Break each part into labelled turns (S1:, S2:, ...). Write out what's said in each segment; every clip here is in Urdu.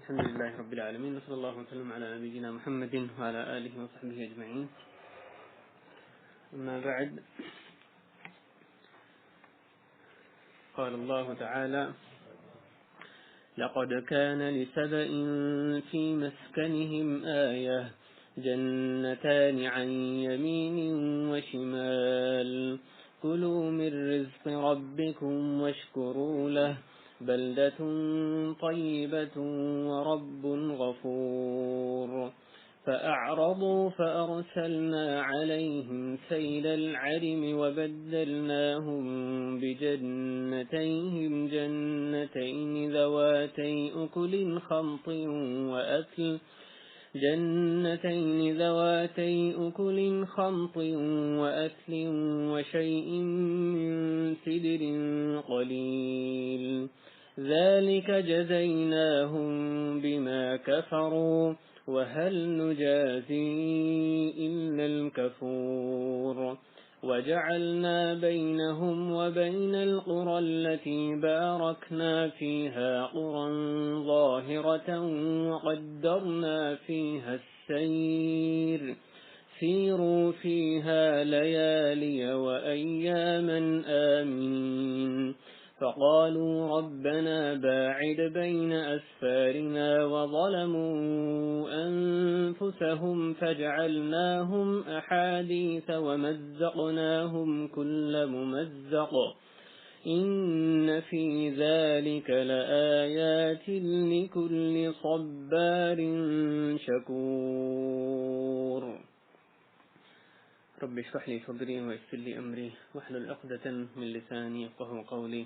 S1: الحمد لله رب العالمين، وصلى الله وسلم على نبينا محمد وعلى آله وصحبه أجمعين. أما بعد، قال الله تعالى: لقد كان لسبإ في مسكنهم آية، جنتان عن يمين وشمال، كلوا من رزق ربكم واشكروا له، بلدة طيبة ورب غفور. فأعرضوا فأرسلنا عليهم سيل العرم وبدلناهم بجنتيهم جنتين ذواتي أكل خمط وأثل وشيء من سدر قليل، ذلك جزيناهم بما كفروا، وهل نجازي إلا الكفور. وجعلنا بينهم وبين القرى التي باركنا فيها قرى ظاهرة وقدرنا فيها السير، سيروا فيها ليالي وأياما آمين. فقالوا ربنا باعد بين أسفارنا وظلموا أنفسهم فجعلناهم أحاديث ومزقناهم كل ممزق، إن في ذلك لآيات لكل صبار شكور. رب اشرح لي صدري ويسر لي أمري واحلل عقدة من لساني يفقهوا قولي.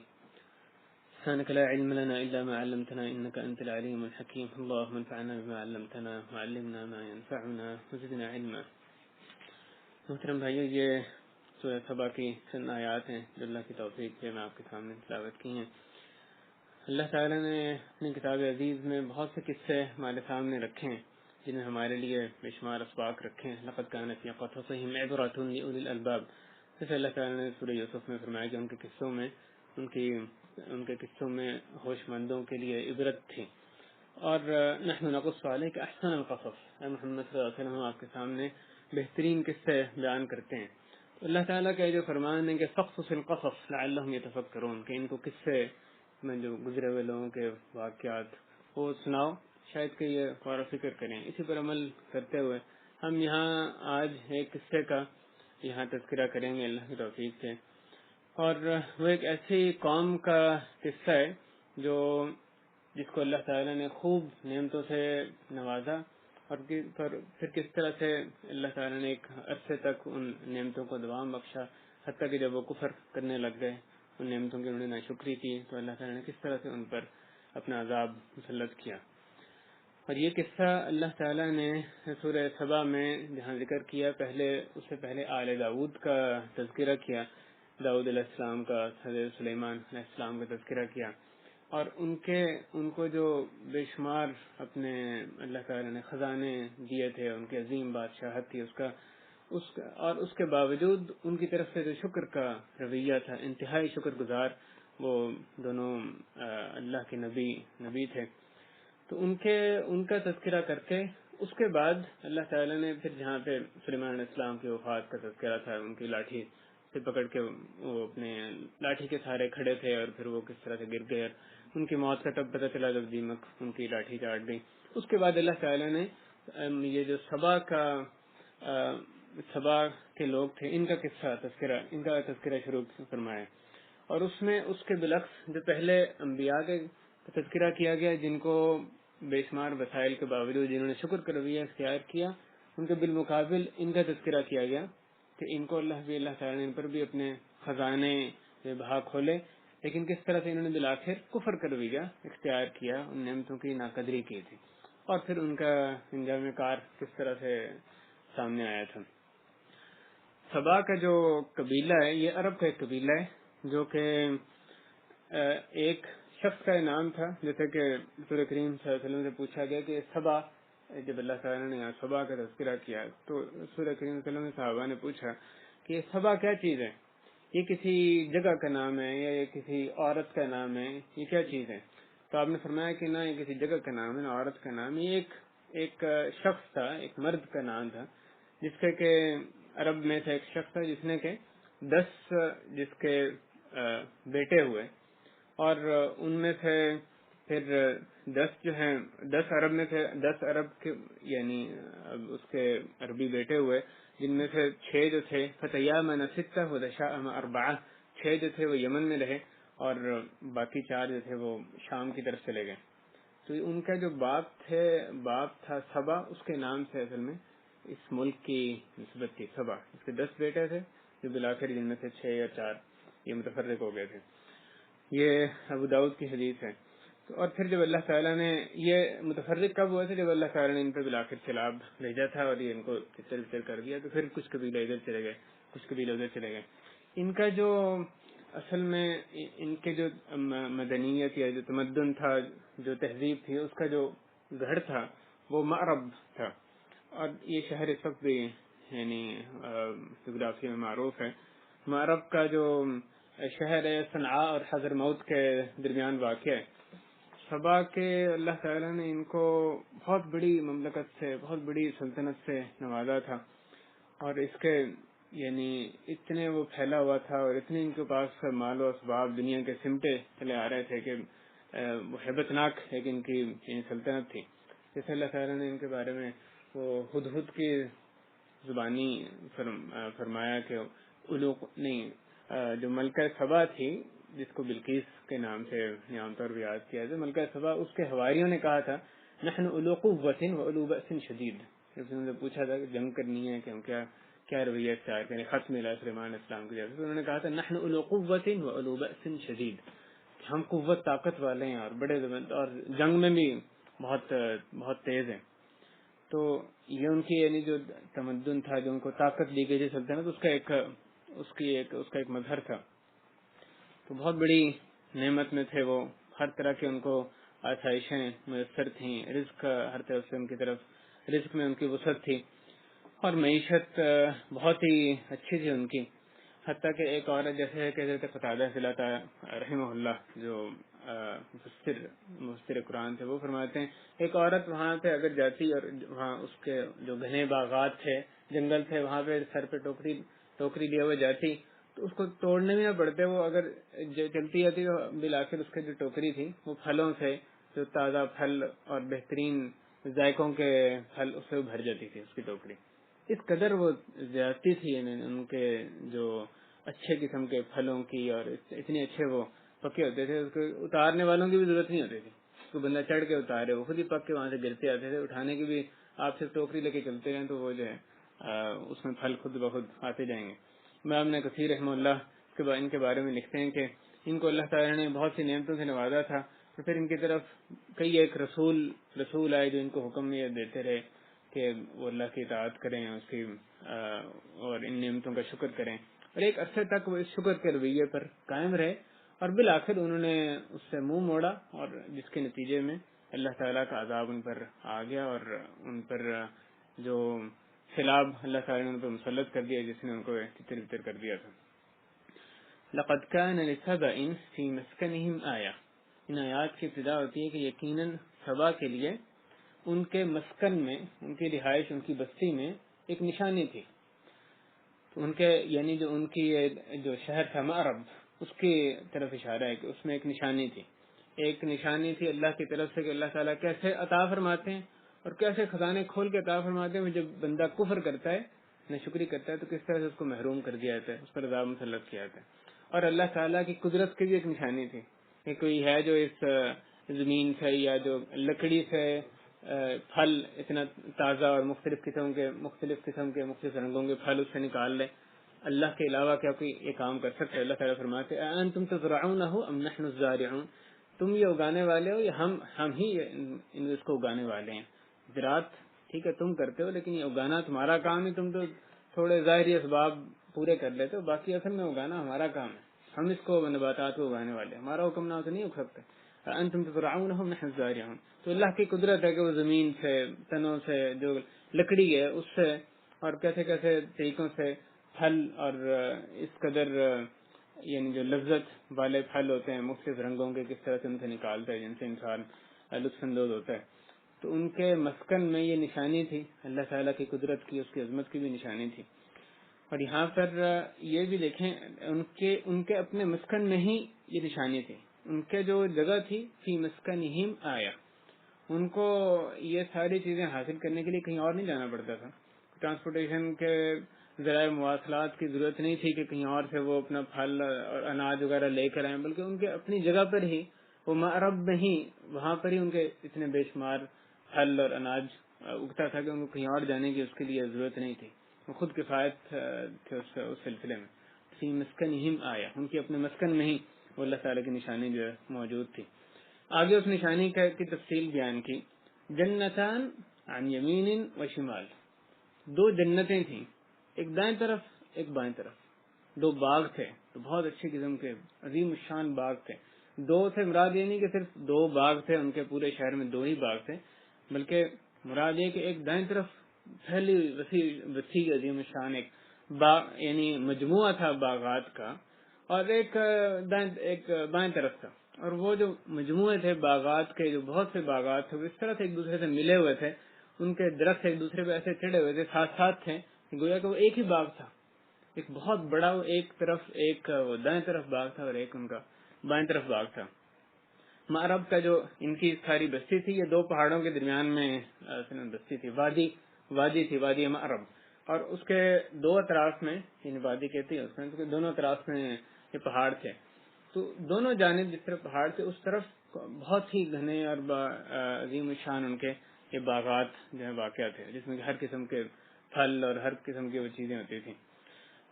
S1: سبحانك لا علم لنا إلا ما علمتنا إنك أنت العليم الحكيم. اللهم انفعنا بما علمتنا وعلمنا ما ينفعنا وزدنا علما. محترم بھائیو، یہ سورہ سبا کی چند آیات ہیں جو اللہ کی توفیق سے میں آپ کے سامنے تلاوت کی ہیں. اللہ تعالیٰ نے اپنی کتاب عزیز میں بہت سے قصے ہمارے سامنے رکھے ہیں جنہیں ہمارے لیے بے شمار اسباق رکھے ہیں. لقد كان في قصصهم عبرة لأولي الألباب. جیسے اللہ تعالیٰ نے سورہ یوسف میں فرمایا کہ ان کے قصوں میں ہوش مندوں کے لیے عبرت تھی. اور نحن نقص عليك احسن القصص، اے محمد صلی اللہ علیہ وسلم، آپ کے سامنے بہترین قصے بیان کرتے ہیں. اللہ تعالیٰ کا جو فرمان ہے کہ فقصص القصص لعلهم يتفکرون، کہ ان کو قصے میں جو گزرے ہوئے لوگوں کے واقعات وہ سناؤ، شاید کہ یہ غور و فکر کریں. اسی پر عمل کرتے ہوئے ہم یہاں آج ایک قصے کا یہاں تذکرہ کریں گے اللہ کی توفیق سے. اور وہ ایک ایسی قوم کا قصہ ہے جس کو اللہ تعالیٰ نے خوب نعمتوں سے نوازا، اور پھر کس طرح سے اللہ تعالیٰ نے ایک عرصے تک ان نعمتوں کو دوام بخشا، حتیٰ کہ جب وہ کفر کرنے لگ گئے، ان نعمتوں کی انہوں نے ناشکری کی، تو اللہ تعالیٰ نے کس طرح سے ان پر اپنا عذاب مسلط کیا. اور یہ قصہ اللہ تعالیٰ نے سورہ سبا میں جہاں ذکر کیا، اس سے پہلے آل داؤد کا تذکرہ کیا، داؤد علیہ السلام کا، حضرت سلیمان علیہ السلام کا تذکرہ کیا، اور ان کو جو بے شمار اپنے اللہ تعالیٰ نے خزانے دیے تھے، ان کی عظیم بادشاہت تھی اور اس کے باوجود ان کی طرف سے جو شکر کا رویہ تھا، انتہائی شکر گزار وہ دونوں اللہ کے نبی تھے. تو ان کا تذکرہ کر کے اس کے بعد اللہ تعالیٰ نے پھر جہاں پہ سلیمان علیہ السلام کی وفات کا تذکرہ تھا، ان کی لاٹھی سے پکڑ کے وہ اپنے لاٹھی کے سہارے کھڑے تھے، اور پھر وہ کس طرح سے گر گئے، ان کی موت کا تب پتہ چلا جب دیمک ان کی لاٹھی چاٹ گئی. اس کے بعد اللہ تعالیٰ نے یہ جو سبا کے لوگ تھے ان کا تذکرہ شروع فرمایا. اور اس میں اس کے بالعکس جو پہلے انبیاء کے تذکرہ کیا گیا، جن کو بے شمار وسائل کے باوجود جنہوں نے شکر کا رویہ اختیار کیا، ان کے بالمقابل ان کا تذکرہ کیا گیا کہ ان کو اللہ تعالیٰ نے ان پر بھی اپنے خزانے بہا کھولے، لیکن کس طرح سے انہوں نے بالآخر کفر کا رویہ اختیار کیا، ان نعمتوں کی ناقدری کی تھی، اور پھر ان کا انجام کار کس طرح سے سامنے آیا تھا. سبا کا جو قبیلہ ہے یہ عرب کا ایک قبیلہ ہے جو کہ ایک شخص کا نام تھا. جیسے کہ رسول کریم صلی اللہ علیہ وسلم سے پوچھا گیا کہ سبا، جب اللہ تعالیٰ نے سبا کا تذکرہ کیا تو رسول کریم صلی اللہ علیہ وسلم نے صحابہ نے پوچھا کہ یہ سبا کیا چیز ہے، یہ کسی جگہ کا نام ہے یا یہ کسی عورت کا نام ہے، یہ کیا چیز ہے؟ تو آپ نے فرمایا کہ نہ یہ کسی جگہ کا نام ہے نہ عورت کا نام، یہ ایک شخص تھا، ایک مرد کا نام تھا، جس کے کہ عرب میں سے ایک شخص تھا جس نے کہ 10 جس کے بیٹے ہوئے، اور ان میں سے پھر 10 جو ہیں 10 عرب میں سے 10 عرب کے یعنی اس کے عربی بیٹے ہوئے، جن میں سے 6 جو تھے فتیام نسطہ ودشاء اربعہ، 6 جو تھے وہ یمن میں رہے اور باقی 4 جو تھے وہ شام کی طرف چلے گئے۔ تو ان کا جو باپ تھا سبا، اس کے نام سے اصل میں اس ملک کی نسبت تھی سبا۔ اس کے 10 بیٹے تھے جو بالآخر جن میں سے 6 یا 4 یہ متفرق ہو گئے تھے۔ یہ ابو داؤد کی حدیث ہے۔ اور پھر جب اللہ تعالیٰ نے یہ متفرق کب ہوئے تھے؟ جب اللہ تعالیٰ نے ان پہ بالآخر سیلاب بھیجا تھا اور یہ ان کو تتر بتر کر دیا، تو پھر کچھ قبیلے ادھر چلے گئے، کچھ قبیلے ادھر چلے گئے۔ ان کا جو اصل میں ان کے جو مدنیت یا جو تمدن تھا، جو تہذیب تھی، اس کا جو گھر تھا وہ معرب تھا، اور یہ شہر اس وقت بھی یعنی جغرافی میں معروف ہے۔ معرب کا جو شہر ہے صنعاء اور حضرموت کے درمیان واقع ہے۔ سبا کے اللہ تعالیٰ نے ان کو بہت بڑی مملکت سے، بہت بڑی سلطنت سے نوازا تھا، اور اس کے یعنی اتنے وہ پھیلا ہوا تھا اور اتنے ان کے پاس مال و اسباب دنیا کے سمٹے چلے آ رہے تھے کہ وہ ہیبت ناک ایک ان کی سلطنت تھی۔ جیسے اللہ تعالیٰ نے ان کے بارے میں وہ ہدہد کی زبانی فرمایا کہ جو ملکہ سبا تھی، جس کو بلقیس کے نام سے عام طور پر یاد کیا جائے، ملکہ سبا، اس کے حواریوں نے کہا تھا نحن اولو قوت و اولو بأس شدید۔ جب انہوں نے پوچھا تھا کہ جنگ کرنی ہے کہ ہم کیا رویہ اختیار کریں، خط ملا سلیمان اسلام کی جانب سے، انہوں نے کہا تھا نحن اولو قوت و اولو بأس شدید، ہم قوت طاقت والے ہیں اور بڑے اور جنگ میں بھی بہت بہت تیز ہیں۔ تو یہ ان کی یعنی جو تمدن تھا، جو ان کو طاقت دی گئی تھی سلطنت، اس کا ایک مظہر تھا۔ تو بہت بڑی نعمت میں تھے وہ، ہر طرح کے ان کو آسائشیں میسر تھیں، رزق ہر طرف سے ان کی طرف رزق میں ان کی وسعت تھی، اور معیشت بہت ہی اچھی تھی ان کی۔ حتیٰ کہ ایک عورت جیسے ہے کہ حضرت قتادہ صلی رحمہ اللہ جو مفسر قرآن تھے، وہ فرماتے ہیں ایک عورت وہاں پہ اگر جاتی اور وہاں اس کے جو گھنے باغات تھے، جنگل تھے، وہاں پہ سر پہ ٹوکری لیے ہوئے جاتی تو اس کو توڑنے میں نہ پڑتے، وہ اگر چلتی جاتی تو بالآخر اس کی جو ٹوکری تھی وہ پھلوں سے، جو تازہ پھل اور بہترین ذائقوں کے پھل، اس سے بھر جاتی تھی اس کی ٹوکری۔ اس قدر وہ زیادتی تھی ان کے جو اچھے قسم کے پھلوں کی، اور اتنے اچھے وہ پکے ہوتے تھے، اس کو اتارنے والوں کی بھی ضرورت نہیں ہوتی تھی، اس کو بندہ چڑھ کے اتارے، وہ خود ہی پک کے وہاں سے گرتے آتے تھے، اٹھانے کی بھی آپ سے ٹوکری لے کے چلتے ہیں تو وہ جو ہے اس میں پھل خود بخود آتے جائیں گے۔ امام ابن کثیر رحمہ اللہ ان کے بارے میں لکھتے ہیں کہ ان کو اللہ تعالیٰ نے بہت سی نعمتوں سے نوازا تھا، اور پھر ان کی طرف کئی ایک رسول آئے جو ان کو حکم یہ دیتے رہے کہ وہ اللہ کی اطاعت کریں، اس کی اور ان نعمتوں کا شکر کریں، اور ایک عرصے تک وہ اس شکر کے رویے پر قائم رہے، اور بالآخر انہوں نے اس سے منہ موڑا، اور جس کے نتیجے میں اللہ تعالیٰ کا عذاب ان پر آ گیا، اور ان پر جو سیلاب اللہ تعالیٰ نے ان پر مسلط کر دیا، جس نے ان کو تتر بتر کر دیا تھا۔ لقد كان لسبأ في مسكنهم آية، ان آیات کی ابتدا ہوتی ہے کہ یقیناً سبا کے لیے ان کے مسکن میں، ان کی رہائش، ان کی بستی میں ایک نشانی تھی۔ ان کے یعنی جو ان کی جو شہر تھا معرب، اس کی طرف اشارہ ہے کہ اس میں ایک نشانی تھی، ایک نشانی تھی اللہ کی طرف سے کہ اللہ تعالیٰ کیسے عطا فرماتے ہیں اور کیسے خزانے کھول کے عطا فرماتے ہیں۔ جب بندہ کفر کرتا ہے، ناشکری کرتا ہے، تو کس طرح سے اس کو محروم کر دیا جاتا ہے، اس پر عذاب مسلط کیا جاتا ہے۔ اور اللہ تعالیٰ کی قدرت کی بھی ایک نشانی تھی کہ کوئی ہے جو اس زمین سے یا جو لکڑی سے پھل اتنا تازہ اور مختلف قسم کے مختلف رنگوں کے پھل اس سے نکال لے، اللہ کے علاوہ کیا کوئی یہ کام کر سکتا ہے؟ اللہ تعالیٰ فرماتے ہیں انتم تزرعونہ ام نحن الزارعون، تم یہ اگانے والے ہو یا ہم ہی اس کو اگانے والے ہیں۔ زراعت ٹھیک ہے تم کرتے ہو، لیکن یہ اگانا تمہارا کام ہے، تم تو تھوڑے ظاہری اسباب پورے کر لیتے ہو، باقی اصل میں اگانا ہمارا کام ہے، ہم اس کو نباتات کو اگانے والے ہیں، ہمارا حکم نہ ہو تو نہیں اگ سکتے۔ انتم تزرعونہ ام نحن الزارعون، تو اللہ کی قدرت ہے کہ وہ زمین سے، تنوں سے، جو لکڑی ہے اس سے، اور کیسے کیسے طریقوں سے پھل اور اس قدر یعنی جو لذت والے پھل ہوتے ہیں مختلف رنگوں کے کس طرح سے ان سے نکالتا ہے جن سے انسان لطف اندوز ہوتا ہے، تو ان کے مسکن میں یہ نشانی تھی اللہ تعالیٰ کی قدرت کی، اس کی عظمت کی بھی نشانی تھی۔ اور یہاں پر یہ بھی دیکھیں ان کے اپنے مسکن میں ہی یہ نشانی تھی، ان کے جو جگہ تھی فی مسکنہم آیا، ان کو یہ ساری چیزیں حاصل کرنے کے لیے کہیں اور نہیں جانا پڑتا تھا، ٹرانسپورٹیشن کے ذرائع مواصلات کی ضرورت نہیں تھی کہ کہیں اور سے وہ اپنا پھل اور اناج وغیرہ لے کر آئیں، بلکہ ان کے اپنی جگہ پر ہی وہ معرب میں ہی وہاں پر ہی ان کے اتنے بے شمار پھل اور اناج اگتا تھا کہ ان کو کہیں اور جانے کی اس کے لیے ضرورت نہیں تھی، وہ خود کفایت تھے اس سلسلے میں۔ فی مسکنہم آیا، ان کے اپنے مسکن میں ہی وہ اللہ تعالیٰ کی نشانی جو ہے موجود تھی۔ آگے اس نشانی کی تفصیل بیان کی، جنتان عن یمین و شمال، دو جنتیں تھیں، ایک دائیں طرف ایک بائیں طرف، دو باغ تھے، تو بہت اچھی قسم کے عظیم الشان باغ تھے، دو تھے، مراد یہ نہیں کہ صرف دو باغ تھے، ان کے پورے شہر میں دو ہی باغ تھے، بلکہ مراد یہ کہ ایک دائیں طرف پھیلی وسیع عظیم الشان ایک باغ یعنی مجموعہ تھا باغات کا، اور ایک بائیں طرف تھا، اور وہ جو مجموعے تھے باغات کے، جو بہت سے باغات تھے وہ اس طرح سے ایک دوسرے سے ملے ہوئے تھے، ان کے درخت ایک دوسرے پہ ایسے چڑھے ہوئے تھے، ساتھ ساتھ تھے، گویا کہ وہ ایک ہی باغ تھا، ایک بہت بڑا، ایک طرف ایک وہ دائیں طرف باغ تھا اور ایک ان کا بائیں طرف باغ تھا۔ معرب کا جو ان کی ساری بستی تھی، یہ دو پہاڑوں کے درمیان میں بستی تھی، وادی تھی، وادی معرب، اور اس کے دو اطراف میں، یعنی وادی کہتے ہیں اس میں، دونوں اطراف میں یہ پہاڑ تھے، تو دونوں جانب جس طرف پہاڑ تھے اس طرف بہت ہی گھنے اور عظیم شان ان کے یہ باغات جو ہیں واقع تھے، جس میں ہر قسم کے پھل اور ہر قسم کی وہ چیزیں ہوتی تھیں۔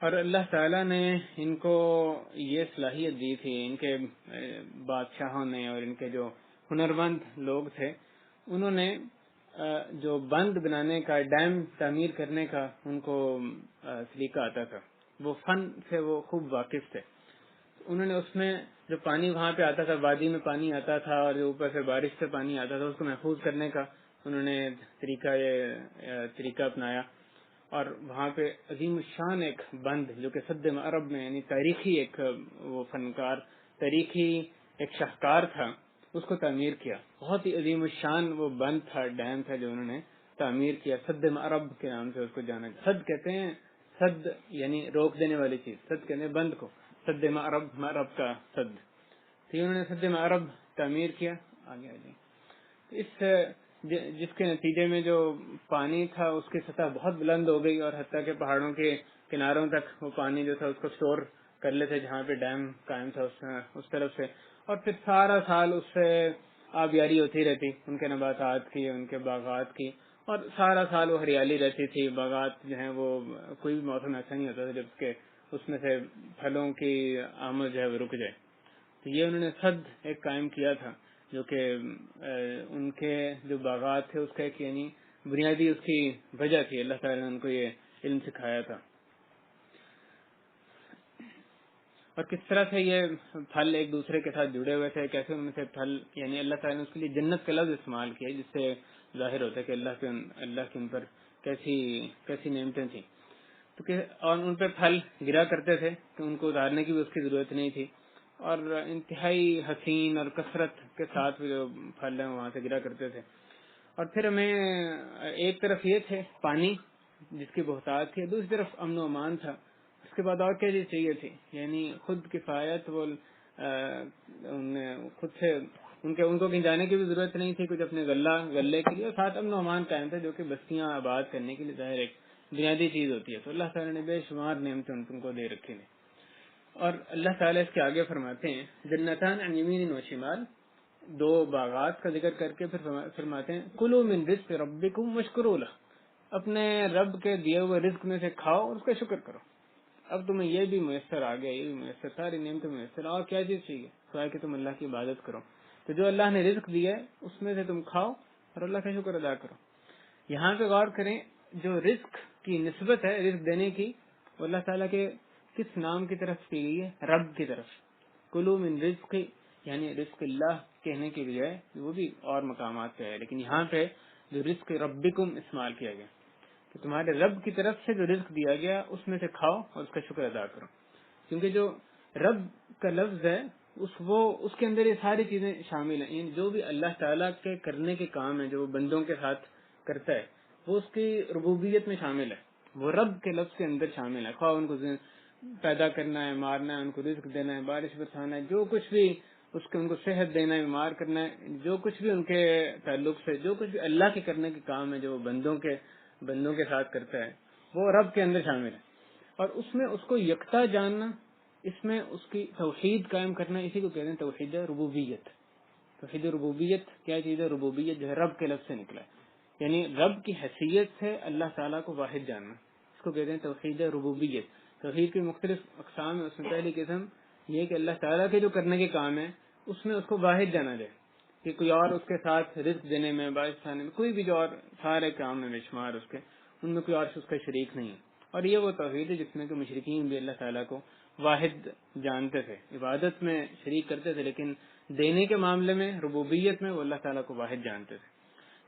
S1: اور اللہ تعالیٰ نے ان کو یہ صلاحیت دی تھی، ان کے بادشاہوں نے اور ان کے جو ہنرمند لوگ تھے، انہوں نے جو بند بنانے کا، ڈیم تعمیر کرنے کا ان کو سلیقہ آتا تھا، وہ فن سے وہ خوب واقف تھے۔ انہوں نے اس میں جو پانی وہاں پہ آتا تھا، وادی میں پانی آتا تھا اور جو اوپر سے بارش سے پانی آتا تھا، اس کو محفوظ کرنے کا انہوں نے طریقہ اپنایا، اور وہاں پہ عظیم الشان ایک بند جو کہ سد معرب میں، یعنی تاریخی ایک وہ فنکار، تاریخی ایک شاہکار تھا، اس کو تعمیر کیا، بہت ہی عظیم الشان وہ بند تھا، ڈیم تھا جو انہوں نے تعمیر کیا، سد معرب کے نام سے اس کو جانا جاتا۔ سد کہتے ہیں، سد یعنی روک دینے والی چیز، سد کہتے ہیں بند کو، سد معرب، معرب کا سد، تو انہوں نے سد معرب تعمیر کیا۔ آگے آ جائیں، اس جس کے نتیجے میں جو پانی تھا اس کی سطح بہت بلند ہو گئی، اور حتیٰ کہ پہاڑوں کے کناروں تک وہ پانی جو تھا اس کو اسٹور کر لیتے جہاں پہ ڈیم قائم تھا اس طرف سے، اور پھر سارا سال اس سے آبیاری ہوتی رہتی ان کے نباتات کی، ان کے باغات کی، اور سارا سال وہ ہریالی رہتی تھی، باغات جو ہیں وہ کوئی بھی موسم ایسا نہیں ہوتا تھا جب کہ اس میں سے پھلوں کی آمد جو ہے وہ رک جائے۔ تو یہ انہوں نے سد ایک قائم کیا تھا، جو کہ ان کے جو باغات تھے اس کا ایک یعنی بنیادی اس کی وجہ تھی، اللہ تعالیٰ نے ان کو یہ علم سکھایا تھا۔ اور کس طرح سے یہ پھل ایک دوسرے کے ساتھ جڑے ہوئے تھے، کیسے ان میں سے پھل، یعنی اللہ تعالیٰ نے اس کے لیے جنت کا لفظ استعمال کیا جس سے ظاہر ہوتا ہے کہ اللہ کی ان پر کیسی نعمتیں تھیں، تو اور ان پہ پھل گرا کرتے تھے کہ ان کو اتارنے کی بھی اس کی ضرورت نہیں تھی، اور انتہائی حسین اور کثرت کے ساتھ جو پھل ہیں وہاں سے گرا کرتے تھے۔ اور پھر ہمیں ایک طرف یہ تھے پانی جس کی بہتات تھی، دوسری طرف امن و امان تھا، اس کے بعد اور کیا چیز چاہیے تھی، یعنی خود کفایت، وہ خود سے ان کو کہیں جانے کی بھی ضرورت نہیں تھی، کچھ اپنے غلے کے لیے، اور ساتھ امن و امان قائم تھا جو کہ بستیاں آباد کرنے کے لیے ظاہر ایک بنیادی چیز ہوتی ہے۔ تو اللہ تعالیٰ نے بے شمار نعمتیں ان کو دے رکھی ہیں، اور اللہ تعالیٰ اس کے آگے فرماتے ہیں جنتان عن یمین و شمال، دو باغات کا ذکر کر کے پھر فرماتے ہیں کلوا من رزق ربکم واشکروا لہ، اپنے رب کے دیے ہوئے رزق میں سے کھاؤ اور اس کا شکر کرو۔ اب تمہیں یہ بھی میسر آ گیا، یہ بھی میسر، ساری نعمتیں میسر، اور کیا چیز چاہیے، سوائے کہ تم اللہ کی عبادت کرو۔ تو جو اللہ نے رزق دیا ہے اس میں سے تم کھاؤ اور اللہ کا شکر ادا کرو۔ یہاں پہ غور کریں، جو رزق کی نسبت ہے، رزق دینے کی، وہ اللہ تعالیٰ کے کس نام کی طرف کی گئی ہے؟ رب کی طرف۔ کلوا من رزق، یعنی رزق اللہ کہنے کے بجائے وہ بھی اور مقامات پہ ہے، لیکن یہاں پہ جو رزق ربکم استعمال کیا گیا کہ تمہارے رب کی طرف سے جو رزق دیا گیا اس میں سے کھاؤ اور اس کا شکر ادا کرو، کیونکہ جو رب کا لفظ ہے اس کے اندر یہ ساری چیزیں شامل ہیں، یعنی جو بھی اللہ تعالیٰ کے کرنے کے کام ہیں جو وہ بندوں کے ساتھ کرتا ہے وہ اس کی ربوبیت میں شامل ہے، وہ رب کے لفظ کے اندر شامل ہے، خواہ ان کو پیدا کرنا ہے، مارنا ہے، ان کو رزق دینا ہے، بارش برسانا ہے، جو کچھ بھی ان کو صحت دینا ہے، بیمار کرنا ہے، جو کچھ بھی ان کے تعلق سے جو کچھ بھی اللہ کے کرنے کے کام ہے جو وہ بندوں کے ساتھ کرتا ہے وہ رب کے اندر شامل ہے، اور اس میں اس کو یکتا جاننا، اس میں اس کی توحید قائم کرنا، اسی کو کہتے ہیں توحید ربوبیت۔ توحید ربوبیت کیا چیز ہے؟ ربوبیت جو ہے رب کے لفظ سے نکلا ہے، یعنی رب کی حیثیت سے اللہ تعالیٰ کو واحد جاننا، اس کو کہتے ہیں توحید ربوبیت۔ توحید کی مختلف اقسام ہیں، اس میں پہلی قسم یہ کہ اللہ تعالیٰ کے جو کرنے کے کام ہیں اس میں اس کو واحد جانا جائے، کہ کوئی اور اس کے ساتھ رزق دینے میں، باعث کھانے میں، کوئی بھی جو اور سارے کام میں بے شمار اس کے، ان میں کوئی اور اس کا شریک نہیں ہے۔ اور یہ وہ توحید ہے جس میں کہ مشرکین بھی اللہ تعالیٰ کو واحد جانتے تھے، عبادت میں شریک کرتے تھے، لیکن دینے کے معاملے میں، ربوبیت میں وہ اللہ تعالیٰ کو واحد جانتے تھے۔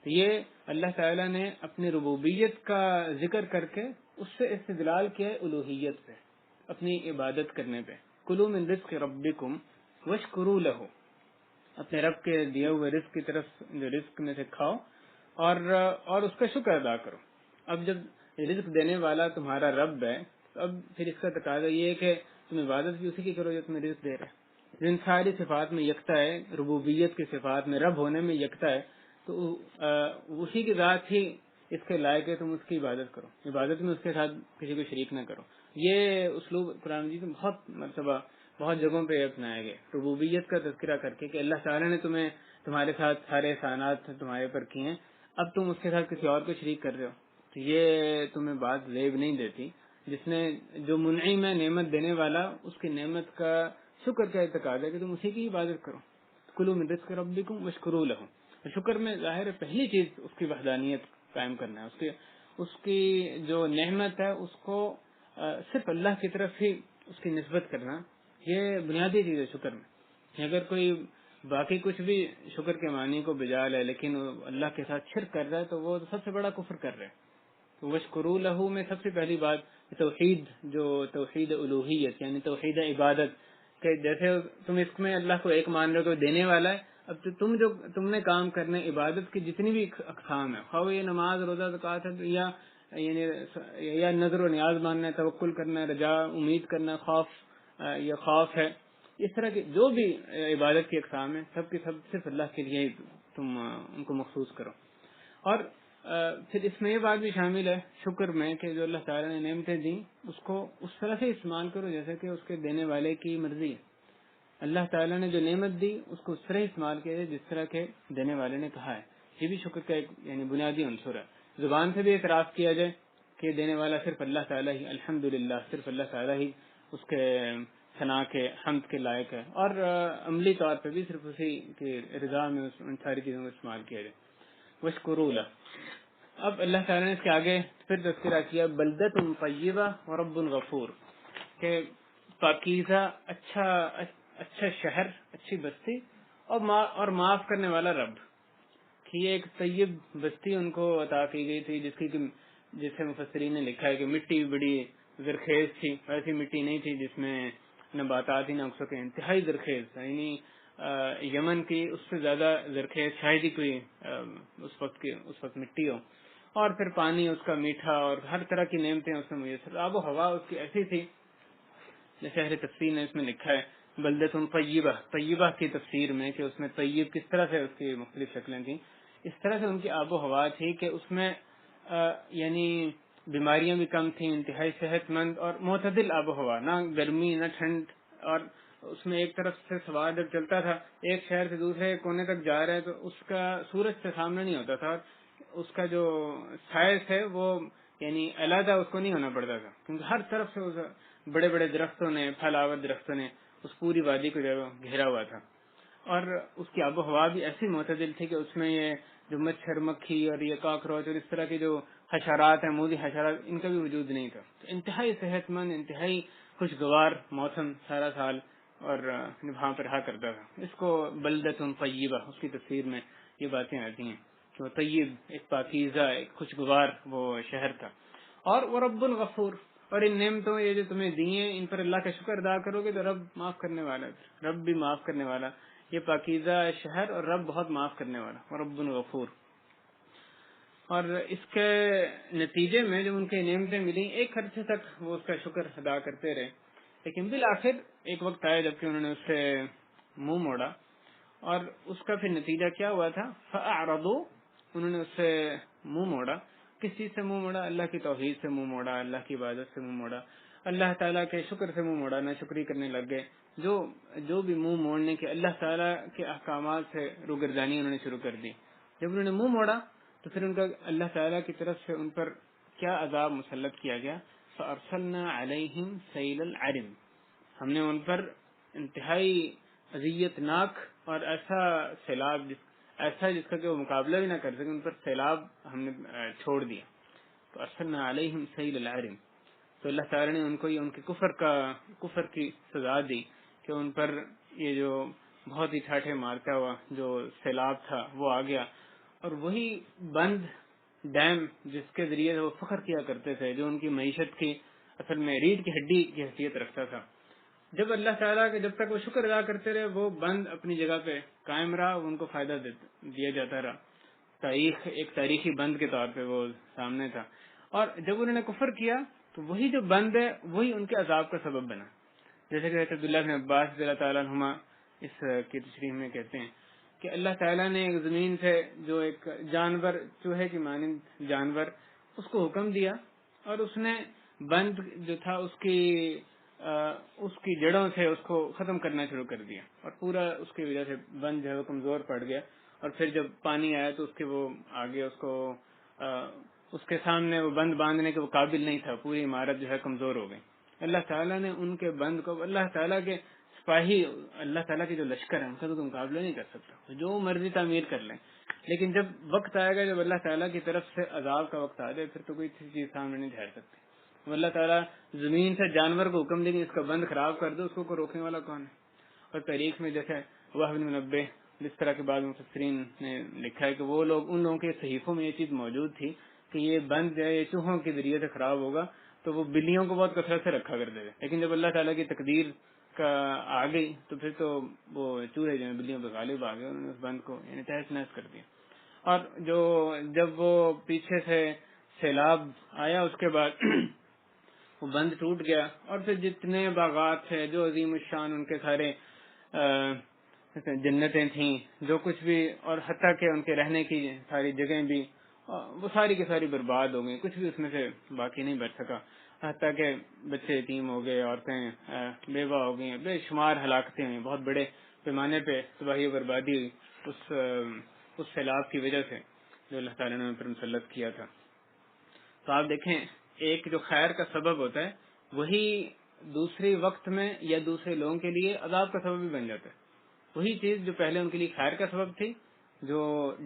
S1: تو یہ اللہ تعالیٰ نے اپنی ربوبیت کا ذکر کر کے اس سے استدلال کیا ہے الوہیت پہ، اپنی عبادت کرنے پہ۔ کلوا من رزق ربکم واشکروا لہ، اپنے رب کے دیے ہوئے رزق کی طرف جو رزق میں سے کھاؤ اور اس کا شکر ادا کرو۔ اب جب رزق دینے والا تمہارا رب ہے تو اب پھر اس کا تقاضا یہ ہے کہ تم عبادت بھی اسی کی کرو جو تمہیں رزق دے رہا ہے۔ ان ساری صفات میں یکتا ہے، ربوبیت کی صفات میں، رب ہونے میں یکتا ہے، تو اسی کی ذات ہی اس کے لائق ہے تم اس کی عبادت کرو، عبادت میں اس کے ساتھ کسی کو شریک نہ کرو۔ یہ اسلوب قرآن مجید میں بہت مرتبہ بہت جگہوں پہ اپنایا گیا، ربوبیت کا تذکرہ کر کے کہ اللہ تعالیٰ نے تمہارے ساتھ سارے احسانات تمہارے پر کیے ہیں، اب تم اس کے ساتھ کسی اور کو شریک کر رہے ہو، تو یہ تمہیں بات زیب نہیں دیتی۔ جو منعم ہے، نعمت دینے والا، اس کی نعمت کا شکر کا اعتقاد ہے کہ تم اسی کی عبادت کرو۔ کلوا من رزق ربکم واشکروا لہ، شکر میں ظاہر ہے پہلی چیز اس کی وحدانیت قائم کرنا ہے، اس کی جو نعمت ہے اس کو صرف اللہ کی طرف ہی اس کی نسبت کرنا، یہ بنیادی چیز ہے شکر میں۔ اگر کوئی باقی کچھ بھی شکر کے معنی کو بجا لے لیکن اللہ کے ساتھ شرک کر رہا ہے تو وہ سب سے بڑا کفر کر رہا ہے۔ تو واشکروا لہ میں سب سے پہلی بات توحید، جو توحید الوہیت یعنی توحید عبادت، کہ جیسے تم اس میں اللہ کو ایک مان رہے ہو کہ دینے والا ہے، اب تو تم نے کام کرنے عبادت کی جتنی بھی اقسام ہے، خواہ یہ نماز، روزہ، زکوٰۃ ہے، یا نظر و نیاز ماننا ہے، توکل کرنا ہے، رجا امید کرنا، خوف ہے، اس طرح کی جو بھی عبادت کی اقسام ہیں سب کی سب صرف اللہ کے لیے تم ان کو مخصوص کرو۔ اور پھر اس میں یہ بات بھی شامل ہے شکر میں کہ جو اللہ تعالیٰ نے نعمتیں دیں اس کو اس طرح سے استعمال کرو جیسے کہ اس کے دینے والے کی مرضی ہے۔ اللہ تعالیٰ نے جو نعمت دی اس کو اس طرح استعمال کیا جائے جس طرح کے دینے والے نے کہا ہے، یہ بھی شکر کا ایک یعنی بنیادی عنصر ہے۔ زبان سے بھی اعتراف کیا جائے کہ دینے والا صرف اللہ تعالیٰ ہی، الحمدللہ صرف اللہ تعالیٰ ہی اس کے ثنا کے، حمد کے لائق ہے، اور عملی طور پہ بھی صرف اسی کی رضا میں ان ساری چیزوں کو استعمال کیا جائے۔ واشکروا لہ، اب اللہ تعالیٰ نے اس کے آگے پھر تذکرہ کیا بلدۃ طیبہ ورب غفور، کہ پاکیزہ اچھا شہر، اچھی بستی، اور معاف کرنے والا رب، کہ یہ ایک طیب بستی ان کو عطا کی گئی تھی جسے مفسرین نے لکھا ہے کہ مٹی بڑی زرخیز تھی، ایسی مٹی نہیں تھی جس میں نباتات ہی نہ اگ سکیں، انتہائی زرخیز، یعنی یمن کی اس سے زیادہ زرخیز شاید ہی کوئی اس وقت مٹی ہو، اور پھر پانی اس کا میٹھا، اور ہر طرح کی نعمتیں اس میں میسر، آب و ہوا اس کی ایسی تھی، جیسے اہل تفسیر نے اس میں لکھا ہے بلدۃ طیبہ، طیبہ کی تفسیر میں کہ اس میں طیب کس طرح سے اس کی مختلف شکلیں تھیں، اس طرح سے ان کی آب و ہوا تھی کہ اس میں یعنی بیماریاں بھی کم تھیں، انتہائی صحت مند اور معتدل آب و ہوا، نہ گرمی نہ ٹھنڈ، اور اس میں ایک طرف سے سوار جب چلتا تھا ایک شہر سے دوسرے کونے تک جا رہا ہے تو اس کا سورج سے سامنا نہیں ہوتا تھا، اور اس کا جو سائز ہے وہ یعنی علیحدہ اس کو نہیں ہونا پڑتا تھا، کیونکہ ہر طرف سے اس بڑے بڑے درختوں نے، پھل آور درختوں نے اس پوری وادی کو گھیرا ہوا تھا، اور اس کی آب و ہوا بھی ایسی معتدل تھی کہ اس میں یہ جو مچھر مکھی اور یہ کاکروچ اور اس طرح کے جو حشرات ہیں، موذی حشرات، ان کا بھی وجود نہیں تھا، تو انتہائی صحت مند، انتہائی خوشگوار موسم سارا سال اور وہاں پر رہا کرتا تھا۔ اس کو بلدۃ طیبہ، اس کی تفسیر میں یہ باتیں آتی ہیں کہ وہ طیب، ایک پاکیزہ، ایک خوشگوار وہ شہر تھا، اور وہ رب غفور، اور ان نعمتوں یہ جو تمہیں دی ہیں ان پر اللہ کا شکر ادا کرو گے تو رب معاف کرنے والا ہے، رب بھی معاف کرنے والا، یہ پاکیزہ شہر اور رب بہت معاف کرنے والا، اور رب غفور۔ اور اس کے نتیجے میں جب ان کی نعمتیں ملی ایک عرصے تک وہ اس کا شکر ادا کرتے رہے، لیکن بالآخر ایک وقت آیا جبکہ انہوں نے اس سے منہ موڑا، اور اس کا پھر نتیجہ کیا ہوا تھا؟ فَأَعْرَضُوا، انہوں نے اس سے منہ موڑا۔ کس چیز سے منہ موڑا؟ اللہ کی توحید سے منہ موڑا، اللہ کی عبادت سے منہ موڑا، اللہ تعالیٰ کے شکر سے منہ موڑا، ناشکری کرنے لگ گئے۔ جو بھی منہ موڑنے کے اللہ تعالیٰ کے احکامات سے روگردانی انہوں نے شروع کر دی۔ جب انہوں نے منہ موڑا تو پھر ان کا اللہ تعالیٰ کی طرف سے ان پر کیا عذاب مسلط کیا گیا؟ فَأَرْسَلْنَا عَلَيْهِمْ سَيْلَ الْعَرِمِ، ہم نے ان پر انتہائی اذیت ناک اور ایسا سیلاب جس کا کہ وہ مقابلہ بھی نہ کر سکے، ان پر سیلاب ہم نے چھوڑ دیا۔ تو ارسلنا علیہم سیل العرم، تو اللہ تعالی نے ان کو یہ ان کے کفر کی سزا دی کہ ان پر یہ جو بہت ہی ٹھاٹھے مارتا ہوا جو سیلاب تھا وہ آ گیا، اور وہی بند ڈیم جس کے ذریعے وہ فخر کیا کرتے تھے، جو ان کی معیشت کی اصل میں ریڑھ کی ہڈی کی حیثیت رکھتا تھا، جب اللہ تعالیٰ کے جب تک وہ شکر ادا کرتے رہے وہ بند اپنی جگہ پہ قائم رہا، ان کو فائدہ دیا جاتا رہا، ایک تاریخی بند کے طور پہ وہ سامنے تھا۔ اور جب انہوں نے کفر کیا تو وہی جو بند ہے وہی ان کے عذاب کا سبب بنا، جیسے کہ عبداللہ بن عباس رضی اللہ تعالیٰ عنہما اس کی تشریح میں کہتے ہیں کہ اللہ تعالیٰ نے ایک زمین سے جو ایک جانور، چوہے کی مانند جانور، اس کو حکم دیا اور اس نے بند جو تھا اس کی جڑوں سے اس کو ختم کرنا شروع کر دیا، اور پورا اس کی وجہ سے بند جو ہے وہ کمزور پڑ گیا، اور پھر جب پانی آیا تو اس کے وہ آگے اس کے سامنے وہ بند باندھنے کے وہ قابل نہیں تھا، پوری عمارت جو ہے کمزور ہو گئی۔ اللہ تعالیٰ نے ان کے بند کو، اللہ تعالیٰ کے سپاہی، اللہ تعالیٰ کے جو لشکر ہیں ان کا تو مقابلہ نہیں کر سکتا، جو مرضی تعمیر کر لیں، لیکن جب وقت آئے گا، جب اللہ تعالیٰ کی طرف سے عذاب کا وقت آ جائے، پھر تو کوئی چیز سامنے نہیں ٹھہر سکتی۔ اللہ تعالیٰ زمین سے جانور کو حکم دے گی اس کا بند خراب کر دو، اس کو روکنے والا کون ہے؟ اور تاریخ میں جیسے وہب بن منبہ جس طرح کے بعض مفسرین نے لکھا ہے کہ وہ لوگ، ان لوگوں کے صحیفوں میں یہ چیز موجود تھی کہ یہ بند جو ہے یہ چوہوں کے ذریعے سے خراب ہوگا، تو وہ بلیوں کو بہت کثرت سے رکھا کرتے تھے، لیکن جب اللہ تعالیٰ کی تقدیر کا آ گئی تو پھر تو وہ چوہے جو ہیں بلیوں پہ غالب آ گئے، انہوں نے اس بند کو یعنی تہس نہس کر دیا۔ اور جب وہ پیچھے سے سیلاب آیا اس کے بعد وہ بند ٹوٹ گیا، اور پھر جتنے باغات تھے جو عظیم الشان ان کے سارے جنتیں تھیں، جو کچھ بھی، اور حتیٰ کہ ان کے رہنے کی ساری جگہیں بھی، وہ ساری کی ساری برباد ہو گئی، کچھ بھی اس میں سے باقی نہیں بچ سکا، حتیٰ کہ بچے یتیم ہو گئے، عورتیں بیوہ ہو گئی، بے شمار ہلاکتیں ہوئی، بہت بڑے پیمانے پہ تباہی و بربادی ہوئی اس سیلاب کی وجہ سے جو اللہ تعالیٰ نے ان پر مسلط کیا تھا۔ تو آپ دیکھیں ایک جو خیر کا سبب ہوتا ہے وہی دوسرے وقت میں یا دوسرے لوگوں کے لیے عذاب کا سبب بھی بن جاتا ہے۔ وہی چیز جو پہلے ان کے لیے خیر کا سبب تھی، جو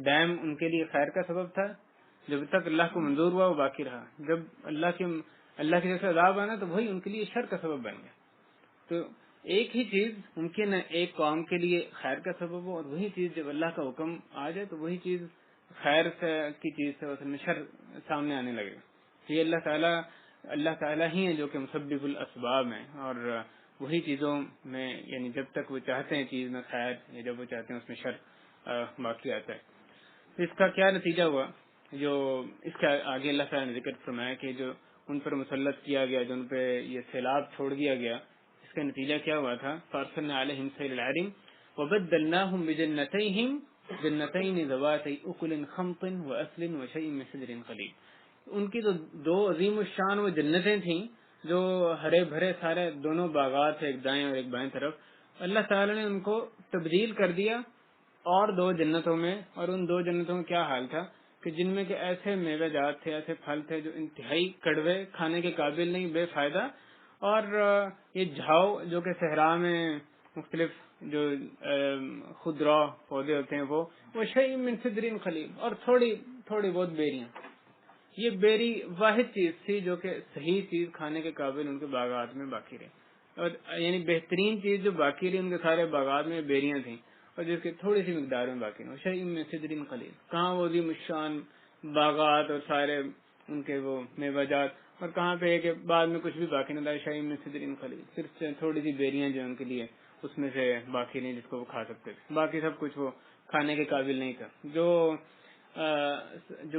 S1: ڈیم ان کے لیے خیر کا سبب تھا، جب تک اللہ کو منظور ہوا وہ باقی رہا، جب اللہ کی جیسے عذاب آنا تو وہی ان کے لیے شر کا سبب بن گیا۔ تو ایک ہی چیز ممکن ہے ایک قوم کے لیے خیر کا سبب ہو، اور وہی چیز جب اللہ کا حکم آ جائے تو وہی چیز خیر کی چیز سے اصل میں شر سامنے آنے لگے گا۔ یہ اللہ تعالیٰ ہی ہے جو کہ مسبب الاسباب ہیں، اور وہی چیزوں میں یعنی جب تک وہ چاہتے ہیں چیز میں خیر، یا جب وہ چاہتے ہیں اس میں شر باقی آتا ہے۔ اس کا کیا نتیجہ ہوا؟ جو اس کا آگے اللہ تعالیٰ نے ذکر فرمایا کہ جو ان پر مسلط کیا گیا، جو ان پہ یہ سیلاب چھوڑ دیا گیا، اس کا نتیجہ کیا ہوا تھا؟ فارسلنا علیہم سیل العرم وبدلناہم بجنتیہم جنتین ذواتي اکل خمط واصل وشیء من سدر قلیل۔ ان کی تو دو عظیم الشان وہ جنتیں تھیں جو ہرے بھرے سارے دونوں باغات تھے، ایک دائیں اور ایک بائیں طرف، اللہ تعالی نے ان کو تبدیل کر دیا اور دو جنتوں میں، اور ان دو جنتوں میں کیا حال تھا کہ جن میں کہ ایسے میوے جات تھے، ایسے پھل تھے جو انتہائی کڑوے، کھانے کے قابل نہیں، بے فائدہ، اور یہ جھاؤ جو کہ صحرا میں مختلف جو خضرا پودے ہوتے ہیں وہ شیء من سدر قلیل، اور تھوڑی بہت بیریاں۔ یہ بیری واحد چیز تھی جو کہ صحیح چیز کھانے کے قابل ان کے باغات میں باقی رہی، اور یعنی بہترین چیز جو باقی رہی ان کے سارے باغات میں بیریاں تھیں، اور جس کی تھوڑی سی مقدار میں باقی رہی، شیء من سدر قلیل۔ کہاں وہ عظیم الشان باغات اور سارے ان کے وہ میوہ جات، اور کہاں پہ ہے کہ بعد میں کچھ بھی باقی نہ تھا، شاہی میں صدر خلیل، صرف تھوڑی سی بیریاں جو ان کے لیے اس میں سے باقی نہیں جس کو وہ کھا سکتے تھے، باقی سب کچھ وہ کھانے کے قابل نہیں تھا۔ جو